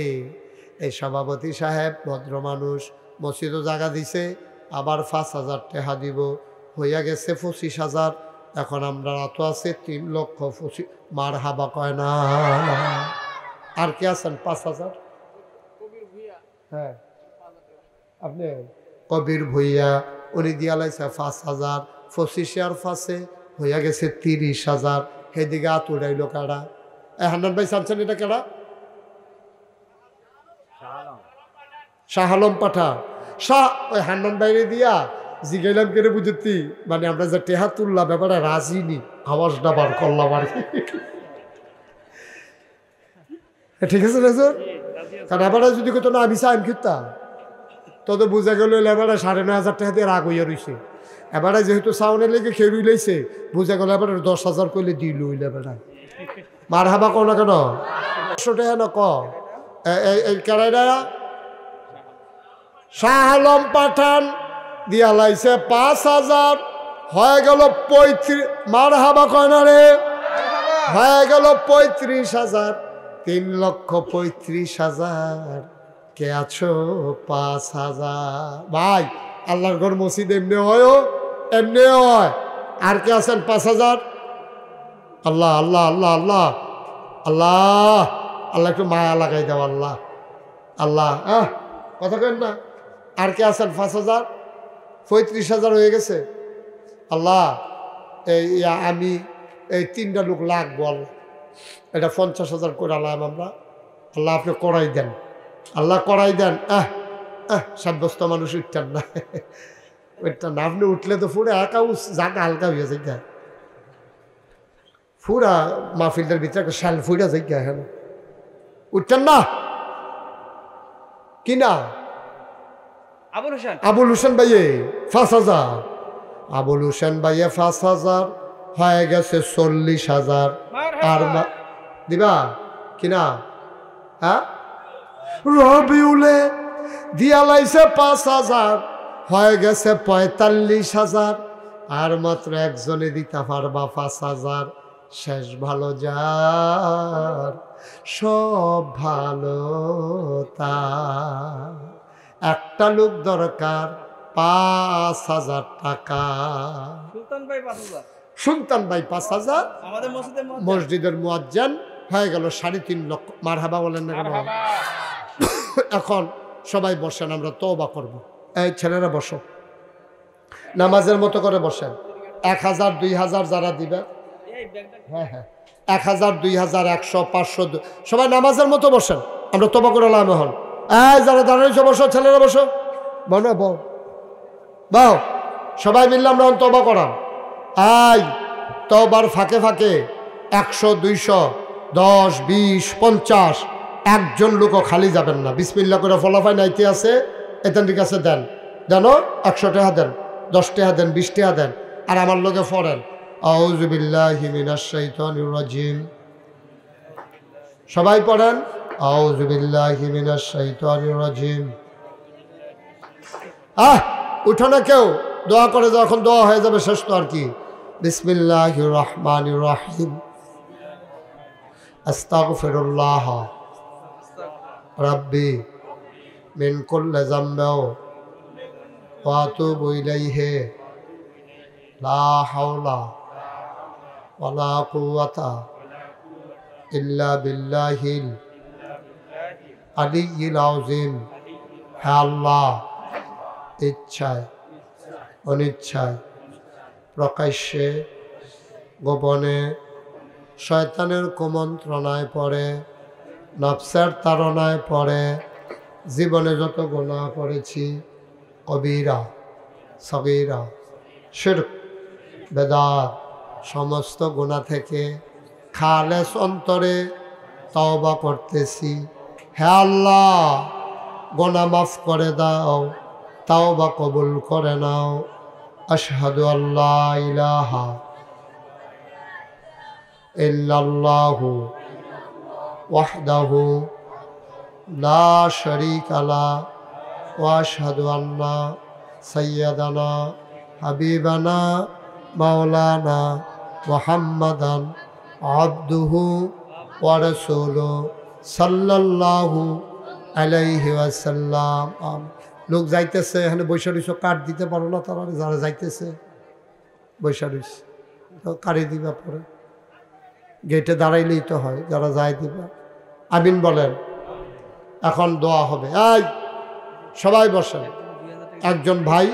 এই সভাপতি সাহেব ভদ্র মানুষ, মসজিদও জায়গা দিছে, আবার 5,000 টাকা দিব, হইয়া গেছে 25,000। এখন আমরা রাত আছে 3,25,000। মারহাবা কয় না। আর কি আছেন? 5,000 হ্যাঁ আপনি কবির ভুইয়া উনি দিয়া লাইছে 5,000 25 ফাঁসে হইয়া গেছে 30,000 সেদিকে হাত উড়াইল কারা হান্নান ভাই চাচ্ছেন এটা কারা শাহ আলম পাঠা শাহ ওই হান্নান বাইরে দিয়া জিগাইলাম কেন বুঝতি মানে আমরা যে টেহা তুললাম ব্যাপারে রাজি নি আওয়াজটা বার করলাম আর কি ঠিক আছে না স্যার কারণ এবারে যদি কত না আমি চাইম কিতা তত বুঝা গেল এবারে 9,500 টাকা দিয়ে রাগ হইয়া রইছে এবারে যেহেতু সাউনের লেগে খেয়ে লইছে বুঝা গেল এবারে 10,000 কইলে দিল এবারে মার হাবা কো না কেন 100 টাকা না ক এই কেরাইরা শাহ আলম পাঠান দিয়া লাইছে 5,000 হয়ে গেল 35 মার হাবা কয় না রে হয়ে গেল 35,000 3,35,000 কে আছো 5,000 ভাই আল্লাহর ঘর মসজিদ এমনি হয় এমনি হয় আর কে আছেন 5,000 আল্লাহ আল্লাহ আল্লাহ আল্লাহ আল্লাহ আল্লাহ একটু মায়া লাগাই দাও আল্লাহ আল্লাহ কথা কেন না আর কে আছেন 5,000 35,000 হয়ে গেছে আল্লাহ এই আমি এই 3টা লোক লাগবো আল্লাহ এটা 50,000 করে আলাম আমরা আল্লাহ আপনি করাই দেন আল্লাহ করাই দেন সাব্যস্ত মানুষ উঠতেন না ওইটা না আপনি উঠলে তো পুরো একা জায়গা হালকা হয়ে যায় পুরা মাহফিলটার ভিতরে একটা শাল ফুটা যায় হ্যাঁ উঠতেন না কি না আবুল হোসেন ভাইয়ে 5,000 আবুল হোসেন ভাইয়ে 5,000 হয়ে গেছে 40,000 আর দিবা কিনা হ্যাঁ রবিউলে দিয়া লাইছে 5,000 হয়ে গেছে 45,000 আর মাত্র একজনে দিতে পারবা 5,000 শেষ ভালো যার সব ভালো তার একটা লোক দরকার 5,000 টাকা সুলতান ভাই 5,000 মসজিদের মুয়াজ্জিন হয়ে গেল 3.5 লক্ষ মারহাবা বলেন না কেন এখন সবাই বসেন আমরা তওবা করব এই ছেলেরা বসো নামাজের মতো করে বসেন 1,000 2,000 যারা দিবে হ্যাঁ হ্যাঁ 1,000 2,000 100 500 সবাই নামাজের মতো বসেন আমরা তওবা করে লাম হল এই যারা দাঁড়িয়েছো বসো ছেলেরা বসো বলো বাও সবাই মিললে আমরা তওবা করাম আই তওবার ফাঁকে ফাঁকে 100 200 10 20 50 একজন লোকও খালি যাবেন না বিসমিল্লাহ করে ফলাফাই নাইতে আছে এতেন ঠিক আছে দেন জানো 100 টাকা দেন 10 টাকা দেন 20 টাকা দেন আর আমার লোকে পড়েন আউযু বিল্লাহি মিনাশ শাইতানির রাজিম সবাই পড়েন আউযু বিল্লাহি মিনাশ শাইতানির রাজিম উঠো না কেউ দোয়া করে যখন দোয়া হয়ে যাবে শেষ তো আর কি বিসমিল্লাহির রহমানির রহিম আস্তাগফিরুল্লাহ রাব্বি মিন কুল্লি যামবিন ওয়া আতুবু ইলাইহি লা হাওলা ওয়ালা কুওয়াতা ইল্লা বিল্লাহিল আলিয়্যিল আযীম হে আল্লাহ ইচ্ছায় অনিচ্ছায় প্রকাশ্যে গোপনে শয়তানের কুমন্ত্রণায় পড়ে নফসের তাড়নায় পড়ে জীবনে যত গুনাহ করেছি কবিরা সগীরা শিরক বেদাত সমস্ত গুনাহ থেকে খালেস অন্তরে তওবা করতেছি হে আল্লাহ গুনাহ মাফ করে দাও তওবা কবুল করে নাও আশহাদু আল্লা ইলাহা ইল্লাল্লাহু ওয়াহদাহু লা শারীকা লা ওয়া আশহাদু আন্না সাইয়্যিদানা হাবিবানা মাওলানা মুহাম্মাদান আবদুহু ওয়া রাসূলুহু সাল্লাল্লাহু আলাইহি ওয়াসাল্লাম লোক যাইতেছে এখানে বৈশা রইছো কাঠ দিতে পারো না তারা যারা যাইতেছে বৈশা রইছে কারি দিবা পরে গেটে দাঁড়াইলেই তো হয় যারা যায় দিবা আমিন বলেন এখন দোয়া হবে এই সবাই বসেন। একজন ভাই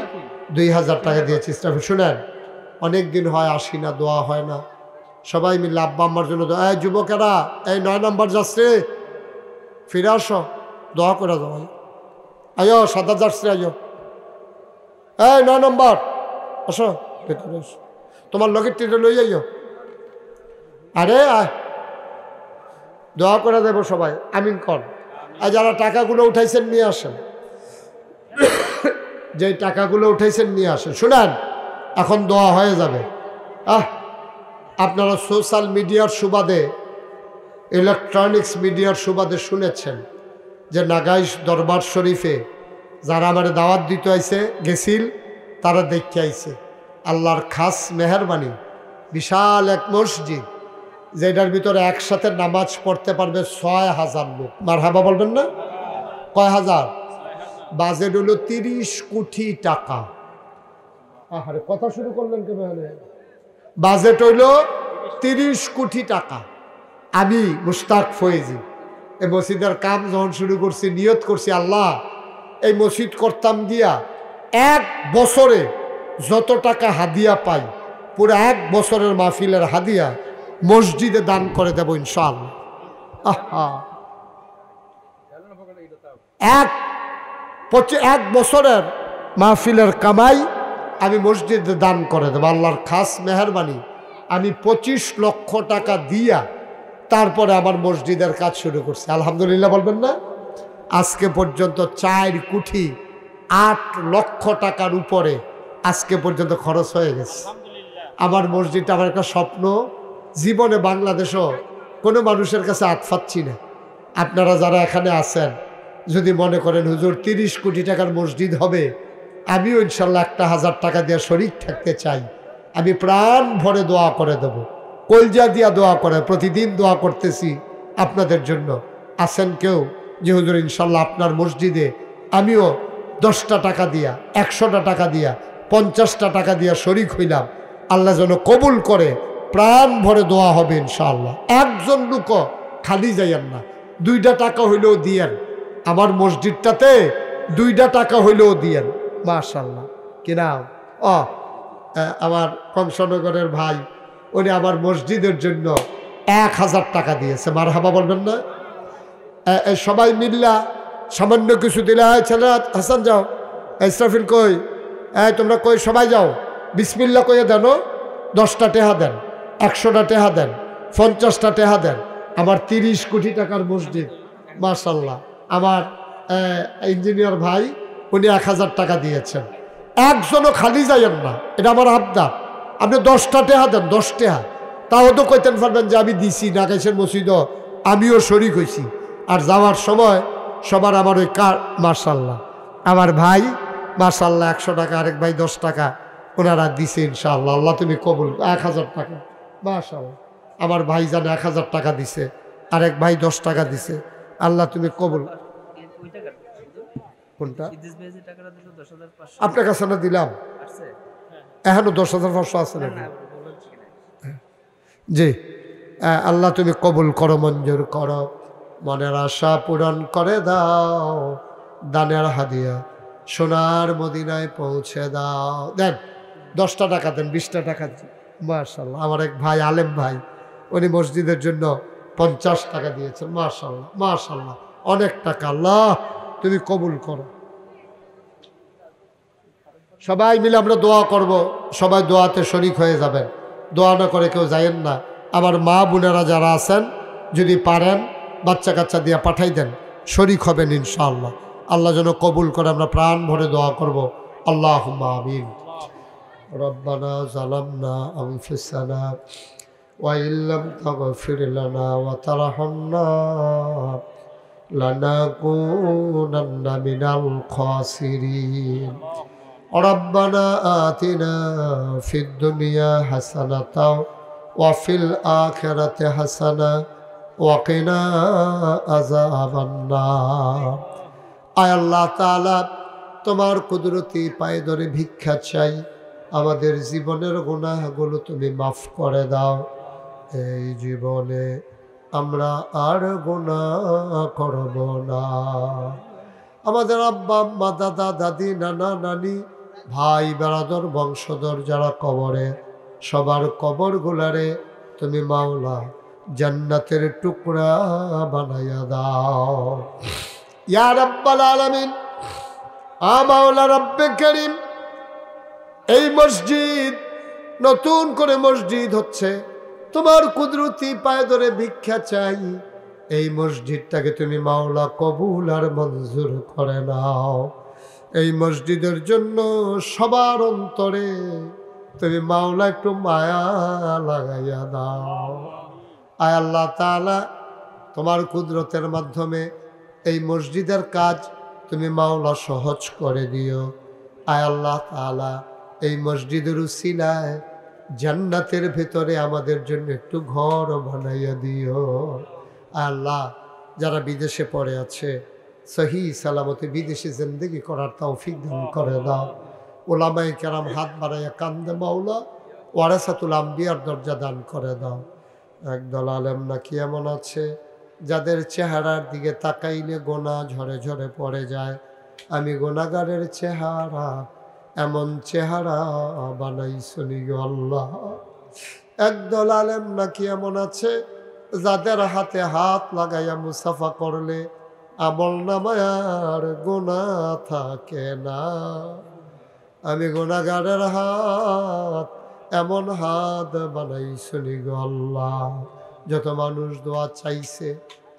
2000 টাকা দিয়েছে ইসরাফিল। শুনেন, অনেক দিন হয় আসি না, দোয়া হয় না। সবাই মিলে আব্বা আম্মার জন্য দোয়া। এই যুবকেরা, এই 9 নম্বর যাচ্ছে, ফিরে আসো, দোয়া করে দাও। আয়ো 7 যাচ্ছে, আয়ো। এই 9 নম্বর আসো, ভেতরে আসো, তোমার লগের টিটা লই আইও। আরে আয়, দোয়া করে দেবো সবাই, আমিন কর। আর যারা টাকাগুলো উঠাইছেন নিয়ে আসেন, যে টাকাগুলো উঠাইছেন নিয়ে আসেন। শুনেন, এখন দোয়া হয়ে যাবে। আপনারা সোশ্যাল মিডিয়ার সুবাদে, ইলেকট্রনিক্স মিডিয়ার সুবাদে শুনেছেন যে নাগাইশ দরবার শরীফে যারা আমার দাওয়াত দিতে আইছে গেছিল, তারা দেখতে আইছে। আল্লাহর খাস মেহরবানি, বিশাল এক মসজিদ, যেটার ভিতরে একসাথে নামাজ পড়তে পারবে 6000 লোক। মারহাবা বলবেন না? কয় হাজার? বাজেট হলো 30 কোটি টাকা। আরে কথা শুরু করলেন কেন? বাজেট হইল 30 কোটি টাকা। আমি মুশতাক ফয়েজি এই মসজিদের কাম যখন শুরু করছি, নিয়ত করছি আল্লাহ এই মসজিদ করতাম দিয়া 1 বছরে যত টাকা হাদিয়া পাই, পুরো 1 বছরের মাহফিলের হাদিয়া মসজিদে দান করে দেব ইনশাআল্লাহ। এক বছরের মাহফিলের কামাই আমি মসজিদে দান করে দেবো। আল্লাহর খাস মেহরবানি, আমি 25 লক্ষ টাকা দিয়া তারপরে আমার মসজিদের কাজ শুরু করছি। আলহামদুলিল্লাহ বলবেন না? আজকে পর্যন্ত 4 কোটি 8 লক্ষ টাকার উপরে আজকে পর্যন্ত খরচ হয়ে গেছে। আমার মসজিদটা আমার একটা স্বপ্ন। জীবনে বাংলাদেশও কোনো মানুষের কাছে হাত পাচ্ছি না। আপনারা যারা এখানে আছেন, যদি মনে করেন হুজুর 30 কোটি টাকার মসজিদ হবে, আমিও ইনশাল্লাহ 1000 টাকা দিয়ে শরীক থাকতে চাই, আমি প্রাণ ভরে দোয়া করে দেব, কলজা দিয়া দোয়া করে, প্রতিদিন দোয়া করতেছি আপনাদের জন্য। আছেন কেউ যে হুজুর ইনশাল্লাহ আপনার মসজিদে আমিও 10টা টাকা দিয়া, 100টা টাকা দিয়া, 50টা টাকা দিয়া শরীক হইলাম, আল্লাহ যেন কবুল করে, প্রাণ ভরে দোয়া হবে ইনশাআল্লাহ। একজন লোকও খালি যাইয়েন না, 2টা টাকা হইলেও দিয়েন। আমার মসজিদটাতে 2টা টাকা হইলেও দিয়েন, মাশাআল্লাহ। কিনা আমার কংসনগরের ভাই, উনি আমার মসজিদের জন্য 1000 টাকা দিয়েছে। মারহাবা বলবেন না? সবাই মিল্লা সামান্য কিছু দিলে, ছেলেরা হাসান যাও, ইসরাফিল কই, তোমরা কই, সবাই যাও, বিসমিল্লা কইয়ে দেন, 10টা টেহা দেন, 100টা টেহা দেন, 50টা টেহা দেন। আমার 30 কোটি টাকার মসজিদ, মাশাআল্লাহ। আমার ইঞ্জিনিয়ার ভাই, উনি 1000 টাকা দিয়েছেন। একজনও খালি যাইয়েন না, এটা আমার আবদার। আপনি 10টা টেহা দেন, 10 টেহা, তাও তো কইতেন পারবেন যে আমি দিছি নাগাইশের মসজিদও আমিও শরীক হয়েছি। আর যাওয়ার সময় সবার আমার ওই মাশাআল্লাহ, আমার ভাই মাশাআল্লাহ 100 টাকা, আরেক ভাই 10 টাকা, ওনারা দিছে ইনশাআল্লাহ। আল্লাহ তুমি কবুল। 1000 টাকা মাশাআল্লাহ, আমার ভাই জানে 1000 টাকা দিছে, আরেক ভাই 10 টাকা দিছে। আল্লাহ তুমি কবুল। কোনটা আপনার কাছে না দিলাম? এখনো 10,500 আছে নাকি? জি, আল্লাহ তুমি কবুল করো, মঞ্জুর করো, মনের আশা পূরণ করে দাও, দানের হাদিয়া সোনার মদিনায় পৌঁছে দাও। দেন 10টা টাকা দেন, 20টা টাকা দেন, মাশাআল্লাহ। আমার এক ভাই আলেম ভাই, উনি মসজিদের জন্য 50 টাকা দিয়েছেন, মাশাআল্লাহ মাশাআল্লাহ, অনেক টাকা। আল্লাহ তুমি কবুল করো। সবাই মিলে আমরা দোয়া করব, সবাই দোয়াতে শরীক হয়ে যাবেন। দোয়া না করে কেউ যায়েন না। আমার মা বোনেরা যারা আছেন, যদি পারেন বাচ্চা কাচ্চা দিয়ে পাঠাই দেন, শরীক হবেন ইনশাআল্লাহ। আল্লাহ যেন কবুল করে, আমরা প্রাণ ভরে দোয়া করব। আল্লাহুম্মা আমিন। রব্বানা যালামনা আনফুসানা ওয়া ইল্লাম তাগফির লানা ওয়া তারহামনা লানাকুনান্না মিনাল খাসিরিন। রব্বানা আতিনা ফিদ দুনিয়া হাসানাতাও ওয়া ফিল আখিরাতি হাসানা ওয়া কিনা আযাবান নার। আয় আল্লাহ তাআলা, তোমার কুদরতি পায়ে ধরে ভিক্ষা চাই, আমাদের জীবনের গুনাহগুলো তুমি মাফ করে দাও। এই জীবনে আমরা আর গুনাহ করব না। আমাদের আব্বা আম্মা দাদা দাদি নানা নানি ভাই বেড়াদর বংশধর যারা কবরে, সবার কবর গুলারে তুমি মাওলা জান্নাতের টুকরা বানাইয়া দাও ইয়া রাব্বাল আলামিন। মাওলা রব্বে করিম, এই মসজিদ নতুন করে মসজিদ হচ্ছে, তোমার কুদরতি পায়ে ধরে ভিক্ষা চাই, এই মসজিদটাকে তুমি মাওলা কবুল আর মঞ্জুর করে নাও। এই মসজিদের জন্য সবার অন্তরে তুমি মাওলা একটু মায়া লাগাইয়া দাও। আয় আল্লাহ তাআলা, তোমার কুদরতের মাধ্যমে এই মসজিদের কাজ তুমি মাওলা সহজ করে দিও। আয় আল্লাহ তাআলা, এই মসজিদের উসিলায় জান্নাতের ভেতরে আমাদের জন্য একটু ঘর বানাইয়া দিও। আল্লাহ, যারা বিদেশে পড়ে আছে সহি সালামতে বিদেশে জিন্দেগি করার তৌফিক দান করে দাও। ওলামায়ে কেরাম হাত বাড়াইয়া কান্দে মাওলা, ওয়ারাসাতুল আম্বিয়ার দরজা দান করে দাও। একদল আলেম নাকি এমন আছে যাদের চেহারার দিকে তাকাইলে গোনা ঝরে ঝরে পড়ে যায়। আমি গোনাগারের চেহারা, এমন চেহারা বানাইছনি গো আল্লাহ। একদল আলেম নাকি এমন আছে যাদের হাতে হাত লাগাইয়া মুসাফা করলে আমল নামায় আর গোনা থাকে না। আমি গোনাগারের হাত, এমন হাত বানাইছনি গো আল্লাহ। যত মানুষ দোয়া চাইছে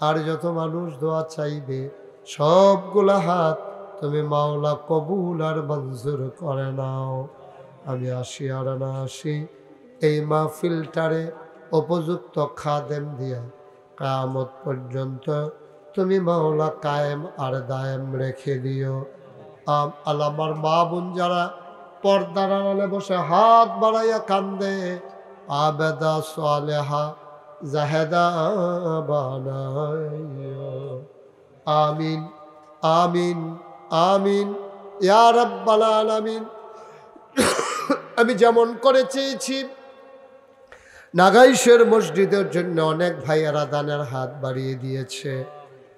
আর যত মানুষ দোয়া চাইবে, সবগুলা হাত তুমি মাওলা কবুল আর মঞ্জুর করে নাও। আমি আসি আর না আসি, এই মাহফিলটারে উপযুক্ত খাদেম দিয়া কিয়ামত পর্যন্ত তুমি মাওলা কায়েম আর দায়েম রেখে দিও। আল্লাহ, আমার মা বোন যারা পর্দার আড়ালে বসে হাত বাড়াইয়া কান্দে, আবেদা সালেহা জাহেদা বানাইও। আমিন আমিন আমিন ইয়া রাব্বাল আলামিন। আমি যেমন করে চেয়েছি নাগাইশের মসজিদের জন্য অনেক ভাইয়েরা দানের হাত বাড়িয়ে দিয়েছে,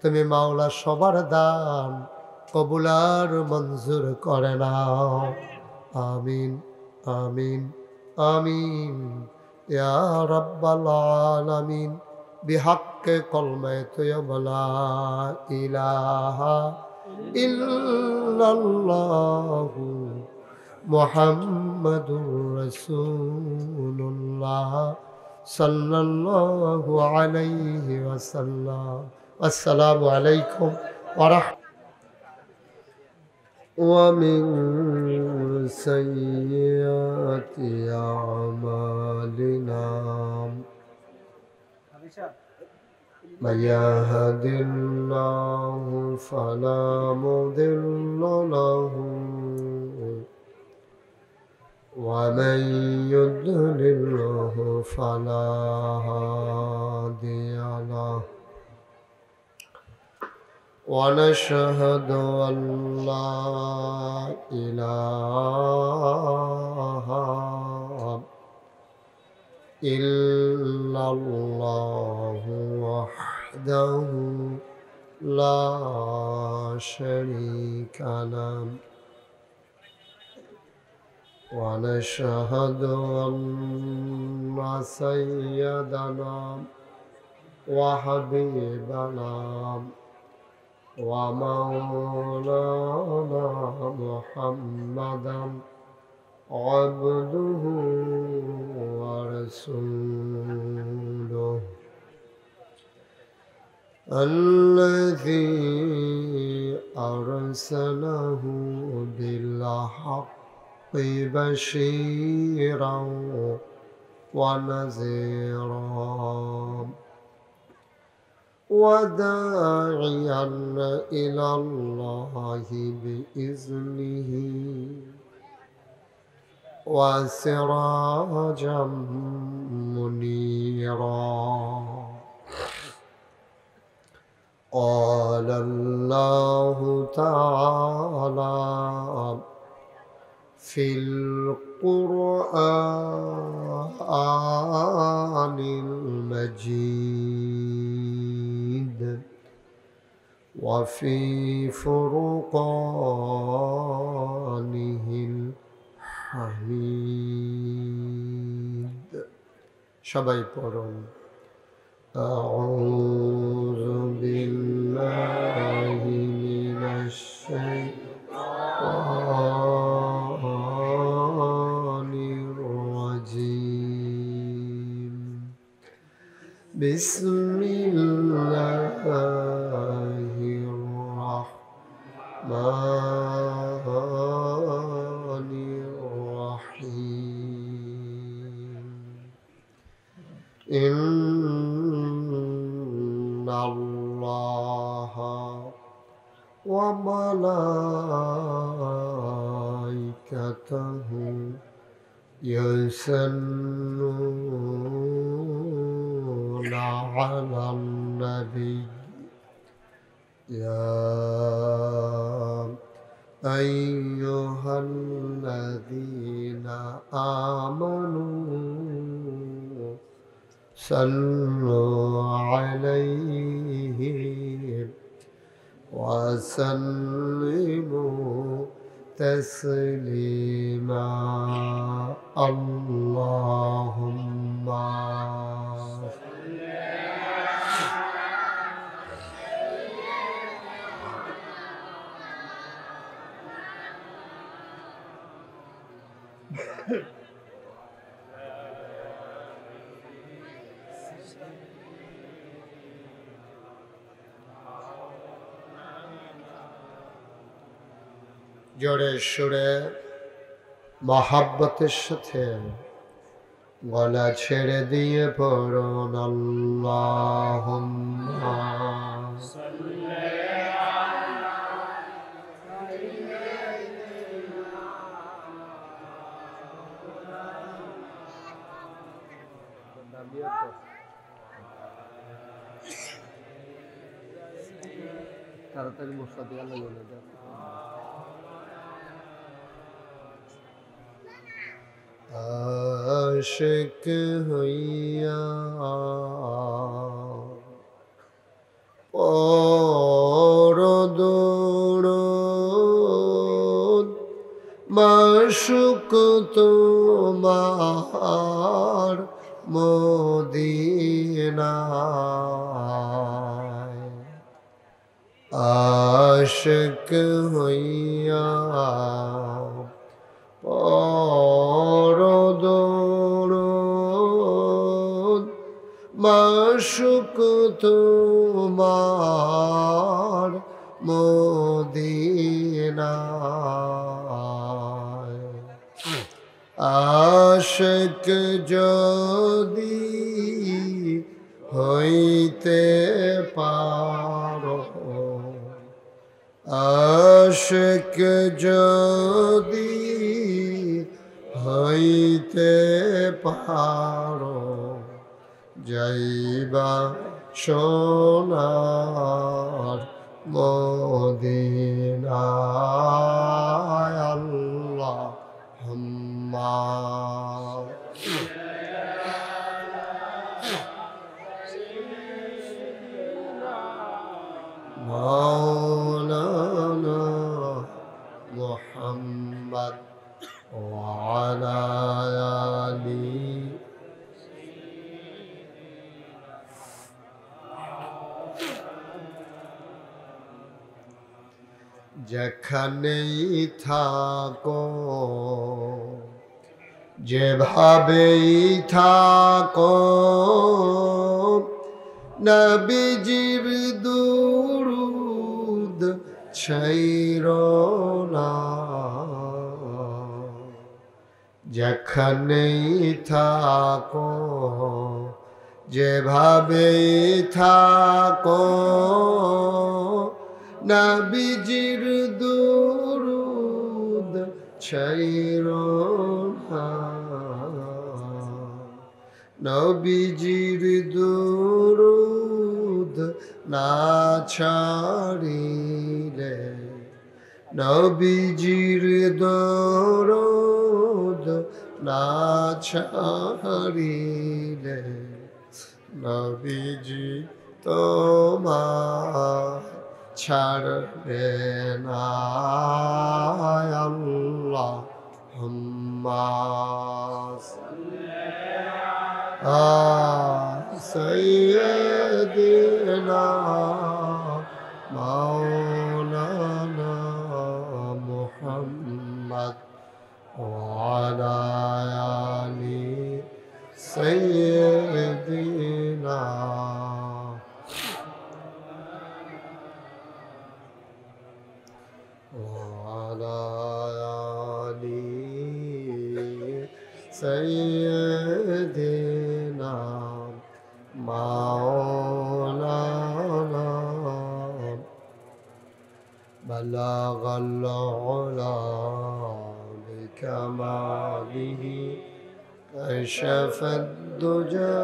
তুমি মাওলা সবার দান কবুল আর মঞ্জুর করে নাও। আমিন আমিন আমিন ইয়া রাব্বাল আলামিন। বিহাক্কে কলমে তৈয়বা লা ইলাহা ইল্লাল্লাহু মুহাম্মাদুর রাসূলুল্লাহ সাল্লাল্লাহু আলাইহি ওয়াসাল্লাম। আসসালামু আলাইকুম ওয়া রাহমাতুল্লাহি ওয়া মিন সাইয়্যাতি আমালিনা من يهد الله فلا مضل له ومن يضلله فلا هادي له ونشهد أن لا إله إلا الله وحده لا شريك له ونشهد أن سيدنا وحبيبنا ومولانا محمدا عبده ورسوله الذي أرسله بالحق بشيرا ونذيرا وداعيا إلى الله بإذنه وسراجا منيرا. قال الله تعالى في القرآن المجيد وفي فرقانه الحميد. সবাই পড়ুন أعوذ بالله من الشيطان الرجيم. بسم الله الرحمن الرحيم. إن الله وملائكته يصلون على النبي يا أيها الذين آمنوا صلوا عليه وسلموا تسليما. اللهم জোরে সুরে মহাব্বতের সাথে গলা ছেড়ে দিয়ে পড়ুন আল্লাহুম্মা তাড়াতাড়ি মশলা দিয়ে আল্লাহ বলে দাও। আশিক হইয়া পরদৌড় মাশুক তোমার মদিনায়। আশিক হইয়া পরদৌড় মাশুক তোমার মদিনায়। আশিক যদি হইতে পারো, আশিক যদি হইতে পারো, যাইবা সোনার মদিনায়। আল্লাহুম্মা মাওলানা মুহাম্মদ ওয়া আলা আলিহি যেখানেই থাকো, যেভাবেই থাকো, নবীজির দুরূদ ছাইরো না। যেখানেই থাকো, যেভাবেই থাকো, নবীজির দুরূদ ছাইরো না। নবীজির দুরূদ না ছাড়িলে, নবীজির দরুদ না ছাড়িলে, নবীজি তোমার ছাড়বে না আল্লাহুম্মা সাইয়্যিদিনা মাওলানা মুহাম্মদ ওয়া আলা আলি সাইয়্যিদিনা وعلى آل سيدنا مولانا بلغ العلا بكماله كشف الدجى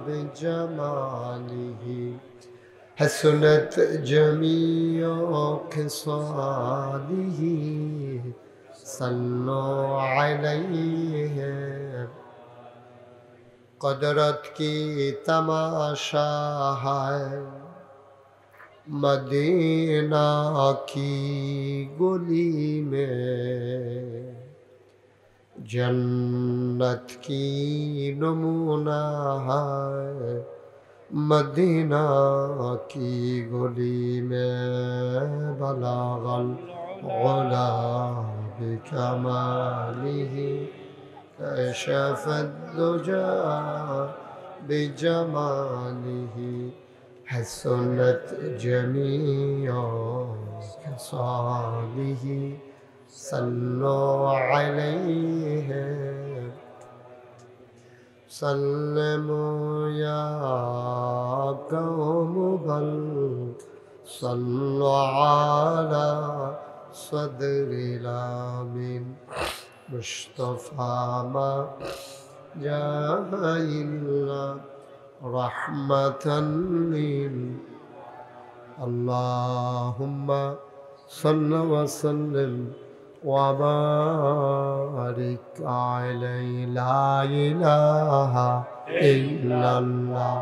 بجماله حسنت جميع خصاله صلوا عليه قدرت کی تماشا ہے مدینہ کی گلی میں جنت کی نمونہ ہے مدینہ کی گلی میں بلغ العلا بکمالہ کشف الدجى بجمالہ حسنت جميع خصالہ صلوا عليه سلموا يا قوم بل صلوا على صدر الأمين مصطفى ما جاء إلا رحمة اللهم صل وسلم وبارك عليه لا إله إلا الله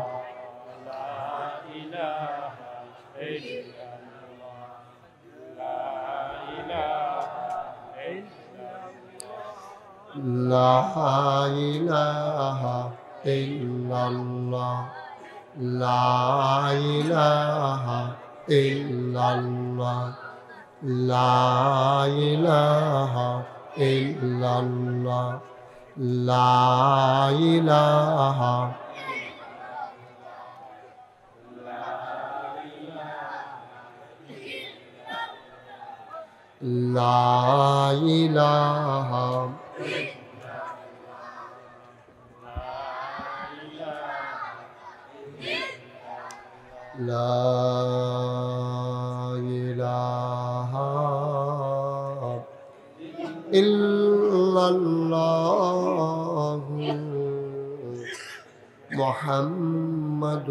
لا إله إلا الله لا إله إلا الله لا إله إلا الله لا إله لا إله لا إله إلا الله محمد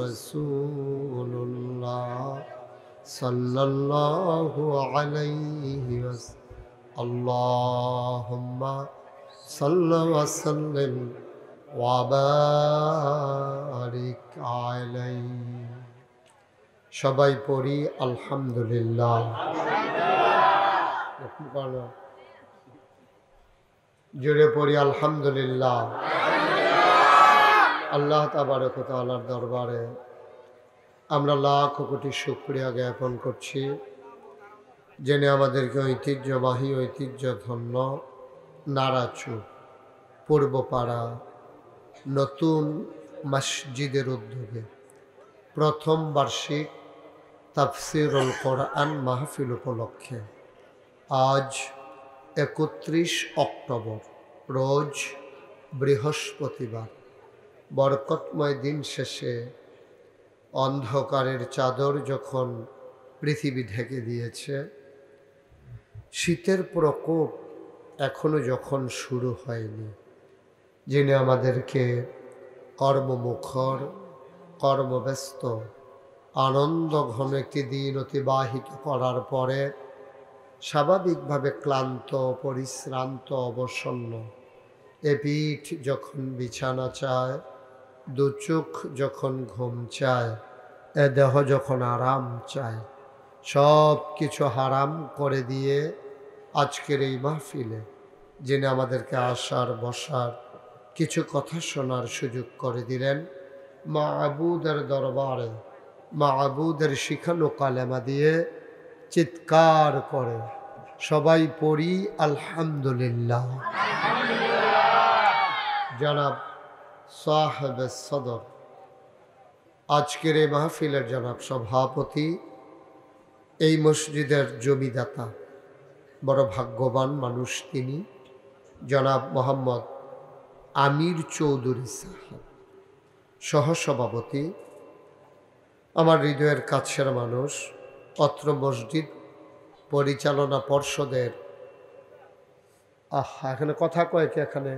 رسول الله صلى الله عليه وسلم اللهم صل وسلم وبارك عليه সবাই পড়ি আলহামদুলিল্লাহ জোরে পড়ি আলহামদুলিল্লাহ আল্লাহ তাবারক ওয়া তাআলার দরবারে আমরা লাখ কোটি শুকরিয়া জ্ঞাপন করছি যিনি আমাদেরকে ঐতিহ্যবাহী ঐতিহ্যধন্য নারাচু পূর্বপাড়া নতুন মসজিদের উদ্যোগে প্রথম বার্ষিক তাফসিরুল কোরআন মাহফিল উপলক্ষে আজ 31 অক্টোবর রোজ বৃহস্পতিবার বরকতময় দিন শেষে অন্ধকারের চাদর যখন পৃথিবী ঢেকে দিয়েছে, শীতের প্রকোপ এখনো যখন শুরু হয়নি, যিনি আমাদেরকে কর্মমুখর কর্মব্যস্ত আনন্দ ঘন একটি দিন অতিবাহিত করার পরে স্বাভাবিকভাবে ক্লান্ত পরিশ্রান্ত অবসন্ন এ পিঠ যখন বিছানা চায়, দু চোখ যখন ঘুম চায়, এ দেহ যখন আরাম চায়, সব কিছু হারাম করে দিয়ে আজকের এই মাহফিলে যিনি আমাদেরকে আসার বসার কিছু কথা শোনার সুযোগ করে দিলেন, মাবুদের দরবারে মাবুদের শিখানো কালেমা দিয়ে চিৎকার করে সবাই পড়ি আলহামদুলিল্লাহ। জনাব সাহেব সদর, আজকের এই মাহফিলের জনাব সভাপতি, এই মসজিদের জমিদাতা, বড় ভাগ্যবান মানুষ তিনি, জনাব মোহাম্মদ আমির চৌধুরী সাহেব, সহসভাপতি, আমার হৃদয়ের কাছের মানুষ, অত্র মসজিদ পরিচালনা পর্ষদের এখানে কথা কয় কি, এখানে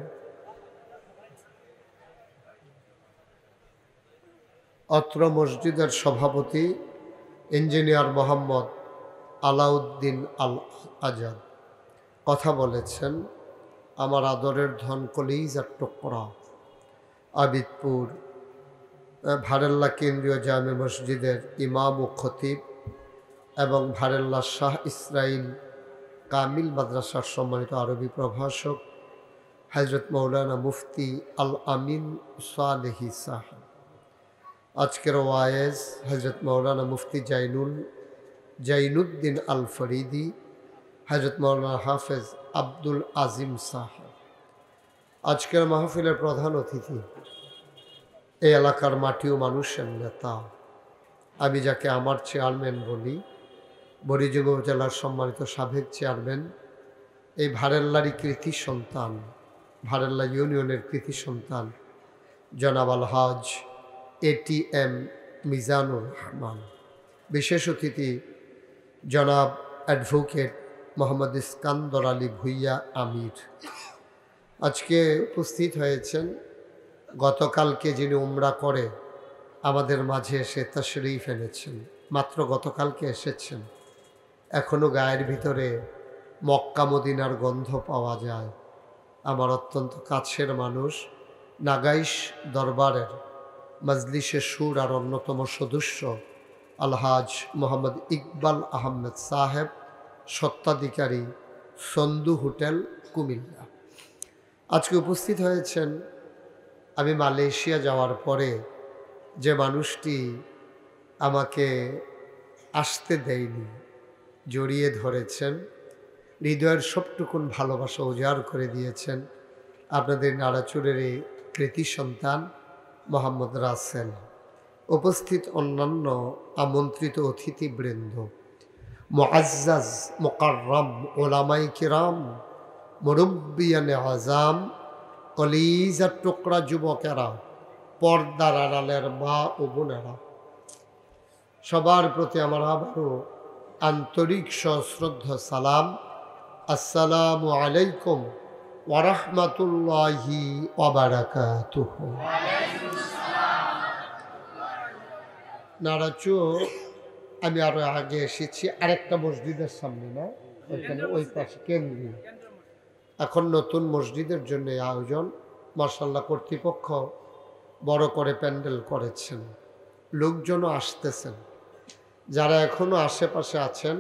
অত্র মসজিদের সভাপতি ইঞ্জিনিয়ার মোহাম্মদ আলাউদ্দিন আল আজাদ কথা বলেছেন। আমার আদরের ধন কলিজার টুকরা আবিদপুর ভারেল্লা কেন্দ্রীয় জামে মসজিদের ইমাম ও খতিব এবং ভারেল্লা শাহ ইসরাইল কামিল মাদ্রাসার সম্মানিত আরবি প্রভাষক হযরত মৌলানা মুফতি আল আমিন সালেহি সাহেব, আজকের ওয়ায়েজ হযরত মৌলানা মুফতি জাইনুদ্দিন আল ফরিদি, হযরত মৌলানা হাফেজ আব্দুল আজিম সাহেব, আজকের মাহফিলের প্রধান অতিথি এই এলাকার মাটি ও মানুষের নেতা, আমি যাকে আমার চেয়ারম্যান বলি, বরিজুঙ্গ জেলার সম্মানিত সাবেক চেয়ারম্যান, এই ভারেল্লারই কৃতি সন্তান, ভারেল্লা ইউনিয়নের কৃতি সন্তান জনাব আলহাজ ATM মিজানুর রহমান, বিশেষ অতিথি জনাব অ্যাডভোকেট মোহাম্মদ ইস্কান্দর আলী ভুইয়া আমির। আজকে উপস্থিত হয়েছেন গতকালকে যিনি উমরা করে আমাদের মাঝে এসে তাশরীফ এনেছেন, মাত্র গতকালকে এসেছেন, এখনও গায়ের ভিতরে মক্কা মদিনার গন্ধ পাওয়া যায়। আমার অত্যন্ত কাছের মানুষ, নাগাইশ দরবারের মজলিসে সুর আর অন্যতম সদস্য আলহাজ মোহাম্মদ ইকবাল আহমেদ সাহেব, স্বত্বাধিকারী সন্দু হোটেল কুমিল্লা, আজকে উপস্থিত হয়েছেন। আমি মালয়েশিয়া যাওয়ার পরে যে মানুষটি আমাকে আসতে দেয়নি, জড়িয়ে ধরেছেন, হৃদয়ের সবটুকুন ভালোবাসা উজাড় করে দিয়েছেন, আপনাদের নাড়াচুরের এই কৃতি সন্তান মোহাম্মদ রাসেল, উপস্থিত অন্যান্য আমন্ত্রিত অতিথিবৃন্দ, মুআজ্জাজ মুকাররম ওলামাই কিরাম, মুরব্বিয়ানে আযাম, কলিজার টুকরা যুবকেরা, পর্দার আড়ালের মা ও বোনেরা, সবার প্রতি আমার আবারও আন্তরিক সশ্রদ্ধ সালাম। আসসালামু আলাইকুম ওয়া রাহমাতুল্লাহি ওয়া বারাকাতুহু। নারাচুর আমি আরো আগে এসেছি আরেকটা মসজিদের সামনে, না ওইখানে ওই পাশে কেন্দ্রীয়, এখন নতুন মসজিদের জন্য আয়োজন, মাশাআল্লাহ কর্তৃপক্ষ বড় করে প্যান্ডেল করেছেন, লোকজনও আসতেছেন, যারা এখনো আশেপাশে আছেন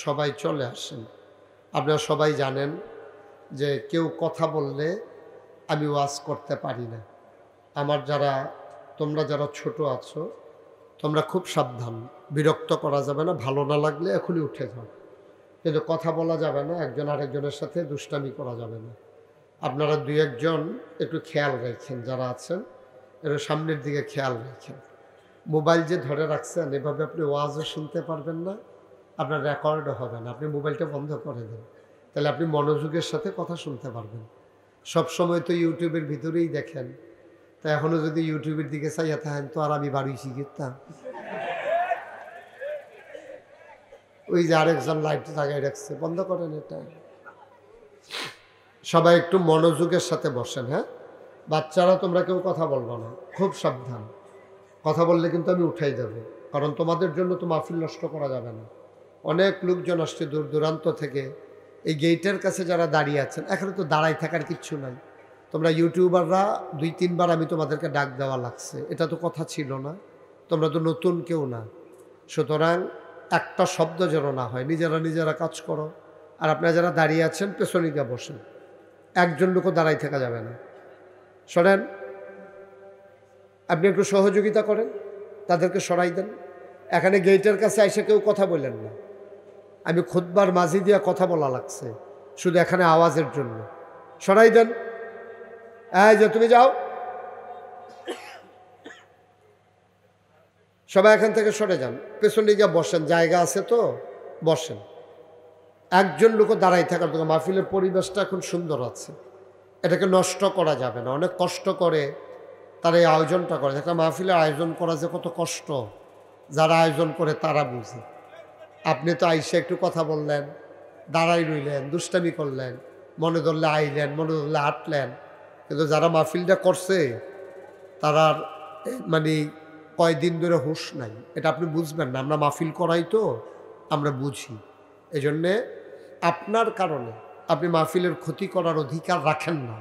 সবাই চলে আসেন। আপনারা সবাই জানেন যে কেউ কথা বললে আমি ওয়াজ করতে পারি না। আমার তোমরা যারা ছোট আছো তোমরা খুব সাবধান, বিরক্ত করা যাবে না, ভালো না লাগলে এখনই উঠে যাও, কিন্তু কথা বলা যাবে না, একজন আরেকজনের সাথে দুষ্টামি করা যাবে না। আপনারা দুই একজন একটু খেয়াল রাখছেন, যারা আছেন একটু সামনের দিকে খেয়াল রাখছেন। মোবাইল যে ধরে রাখছেন এভাবে আপনি ওয়াজও শুনতে পারবেন না, আপনার রেকর্ডও হবে না। আপনি মোবাইলটা বন্ধ করে দেন, তাহলে আপনি মনোযোগের সাথে কথা শুনতে পারবেন। সব সময় তো ইউটিউবের ভিতরেই দেখেন, তা এখনও যদি ইউটিউবের দিকে চাইয়া থাকেন তো আর আমি বাড়ি শিখতাম। ওই যে আরেকজন লাইট লাগাই রাখছে, বন্ধ করেন এটা। সবাই একটু মনোযোগের সাথে বসেন, হ্যাঁ? বাচ্চারা তোমরা কেউ কথা বলবো না, খুব সাবধান। কথা বললে কিন্তু আমি উঠাই দেবো, কারণ তোমাদের জন্য তো মাহফিল নষ্ট করা যাবে না। অনেক লোকজন আসছে দূর দূরান্ত থেকে, এই গেটের কাছে যারা দাঁড়িয়ে আছেন, এখানে তো দাঁড়াই থাকার কিচ্ছু নাই। তোমরা ইউটিউবাররা 2-3 বার আমি তোমাদেরকে ডাক দেওয়া লাগছে, এটা তো কথা ছিল না। তোমরা তো নতুন কেউ না, সুতরাং একটা শব্দ যেন না হয়, নিজেরা নিজেরা কাজ করো। আর আপনারা যারা দাঁড়িয়ে আছেন পেছনে গিয়ে বসেন, একজন লোকও দাঁড়াই থাকা যাবে না। সরেন, আপনি একটু সহযোগিতা করেন, তাদেরকে সরাই দেন। এখানে গেটের কাছে এসে কেউ কথা বললেন না, আমি খুতবার মাঝি দিয়া কথা বলা লাগছে শুধু এখানে আওয়াজের জন্য। সরাই দেন, এই যে তুমি যাও, সবাই এখান থেকে সরে যান, পেছনে গিয়ে বসেন, জায়গা আছে তো বসেন। একজন লোকও দাঁড়াই থাকার দরকার। মাহফিলের পরিবেশটা এখন সুন্দর আছে, এটাকে নষ্ট করা যাবে না। অনেক কষ্ট করে তারা এই আয়োজনটা করে। একটা মাহফিলের আয়োজন করা যে কত কষ্ট, যারা আয়োজন করে তারা বুঝে। আপনি তো আইসে একটু কথা বললেন, দাঁড়াই রইলেন, দুষ্টামি করলেন, মনে ধরলে আইলেন, মনে ধরলে হাঁটলেন, কিন্তু যারা মাহফিলটা করছে তারার মানে কয়দিন ধরে হুঁশ নাই, এটা আপনি বুঝবেন না। আমরা মাহফিল করাই তো আমরা বুঝি। এই জন্যে আপনার কারণে আপনি মাহফিলের ক্ষতি করার অধিকার রাখেন না।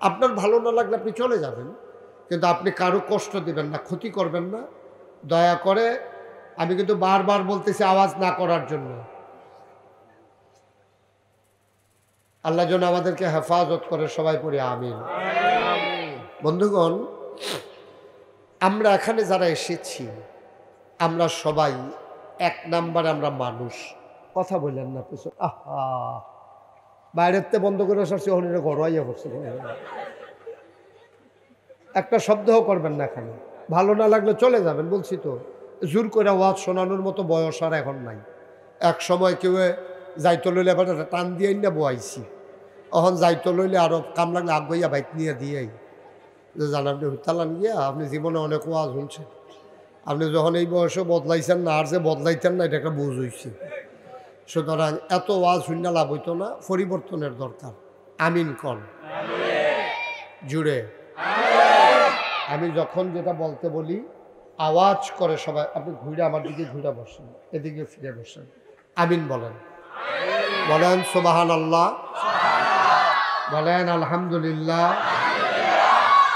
আপনার ভালো না লাগলে আপনি চলে যাবেন, কিন্তু আপনি কারো কষ্ট দিবেন না, ক্ষতি করবেন না, দয়া করে। আমি কিন্তু বারবার বলতেছি আওয়াজ না করার জন্য। আল্লাহ যেন আমাদেরকে হেফাজত করে, সবাই পড়ি আমিন। বন্ধুগণ, আমরা এখানে যারা এসেছি আমরা সবাই এক নাম্বারে আমরা মানুষ। কথা বললেন না পিছন, আহা বাইরের তে বন্ধ করে আসছি, হলিরে ঘর আইয়া করছে, একটা শব্দও করবেন না। এখানে ভালো না লাগলে চলে যাবেন, বলছি তো। জোর করে ওয়াজ শোনানোর মতো বয়স আর এখন নাই। এক সময় কেউ যাইতো লইলে এবার টান দিয়ে না বয়াইছি, এখন যাইতো লইলে আরো কাম লাগলে আগুইয়া বাইক নিয়ে দিয়েই যে জানান হুতালান গিয়া আপনি জীবনে অনেক ওয়াজ শুনছেন, আপনি যখন এই বয়সে বদলাইছেন না, আর যে বদলাইতেন না এটা একটা বুঝ হয়েছে। সুতরাং এত ওয়াজ শূন্য লাভ হইতো না, পরিবর্তনের দরকার। আমিন কন জুড়ে। আমি যখন যেটা বলতে বলি আওয়াজ করে সবাই, আপনি ঘুরে আমার দিকে ঘুরে বসেন, এদিকে ফিরে বসেন, আমিন বলেন। বলেন সুবহানাল্লাহ, বলেন আলহামদুলিল্লাহ,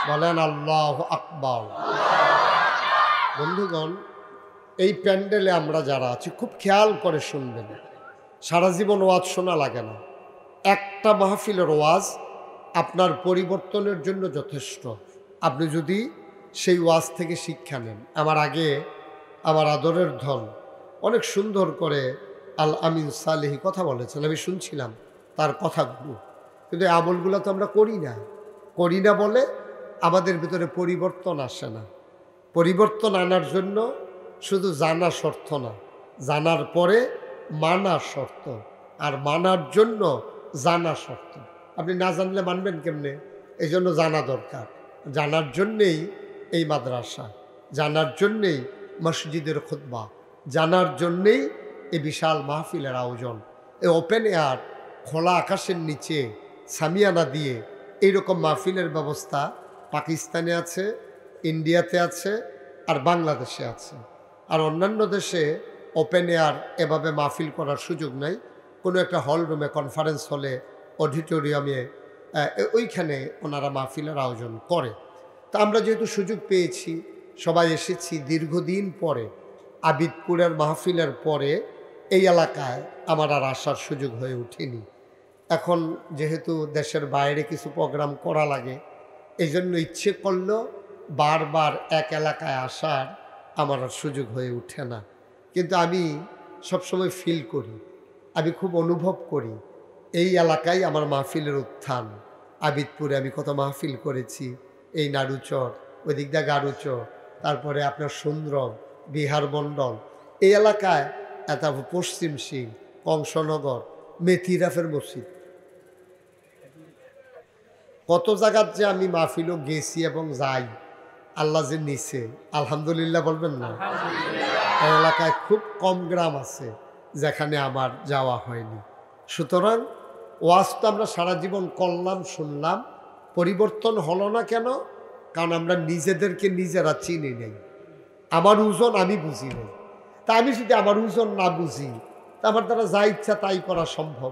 বলেন আল্লাহু আকবার। বন্ধুগণ, এই প্যান্ডেলে আমরা যারা আছি খুব খেয়াল করে শুনবেন। সারা জীবন ওয়াজ শোনা লাগে না, একটা মাহফিলের ওয়াজ আপনার পরিবর্তনের জন্য যথেষ্ট, আপনি যদি সেই ওয়াজ থেকে শিক্ষা নেন। আমার আগে আমার আদরের ধন অনেক সুন্দর করে আল আমিন সালেহি কথা বলেছেন, আমি শুনছিলাম তার কথাগুলো, কিন্তু এই আমলগুলো তো আমরা করি না বলে আমাদের ভিতরে পরিবর্তন আসে না। পরিবর্তন আনার জন্য শুধু জানা শর্ত না, জানার পরে মানা শর্ত, আর মানার জন্য জানা শর্ত। আপনি না জানলে মানবেন কেমনে? এই জন্য জানা দরকার। জানার জন্যেই এই মাদ্রাসা, জানার জন্যেই মসজিদের খুতবা, জানার জন্যেই এই বিশাল মাহফিলের আয়োজন। এই ওপেন এয়ার, খোলা আকাশের নিচে সামিয়ানা দিয়ে এইরকম মাহফিলের ব্যবস্থা পাকিস্তানে আছে, ইন্ডিয়াতে আছে, আর বাংলাদেশে আছে। আর অন্যান্য দেশে ওপেন এয়ার এভাবে মাহফিল করার সুযোগ নাই। কোনো একটা হল রুমে, কনফারেন্স হলে, অডিটোরিয়ামে, ওইখানে ওনারা মাহফিলের আয়োজন করে। তা আমরা যেহেতু সুযোগ পেয়েছি, সবাই এসেছি দীর্ঘদিন পরে, আবিদপুরের মাহফিলের পরে এই এলাকায় আমার আর আসার সুযোগ হয়ে ওঠেনি। এখন যেহেতু দেশের বাইরে কিছু প্রোগ্রাম করা লাগে, এই জন্য ইচ্ছে করলেও বারবার এক এলাকায় আসার আমার আর সুযোগ হয়ে ওঠে না। কিন্তু আমি সবসময় ফিল করি, আমি খুব অনুভব করি এই এলাকায় আমার মাহফিলের উত্থান। আবিদপুরে আমি কত মাহফিল করেছি, এই নাড়ুচর, ওই দিক দিয়ে গাড়ুচর, তারপরে আপনার সুন্দরম, বিহার মণ্ডল, এই এলাকায় তারপর পশ্চিম সিং, কংসনগর, মেথিরাফের মসজিদ, কত জায়গার যে আমি মাহফিলও গেছি এবং যাই। আল্লাহ যে নিছে, আলহামদুলিল্লাহ বলবেন না? এই এলাকায় খুব কম গ্রাম আছে যেখানে আমার যাওয়া হয়নি। সুতরাং ওয়াজ তো আমরা সারা জীবন করলাম, শুনলাম, পরিবর্তন হলো না কেন? কারণ আমরা নিজেদেরকে নিজেরা চিনি নেই। আমার ওজন আমি বুঝি নেই। তা আমি যদি আমার ওজন না বুঝি, তা আমার দ্বারা যা ইচ্ছা তাই করা সম্ভব?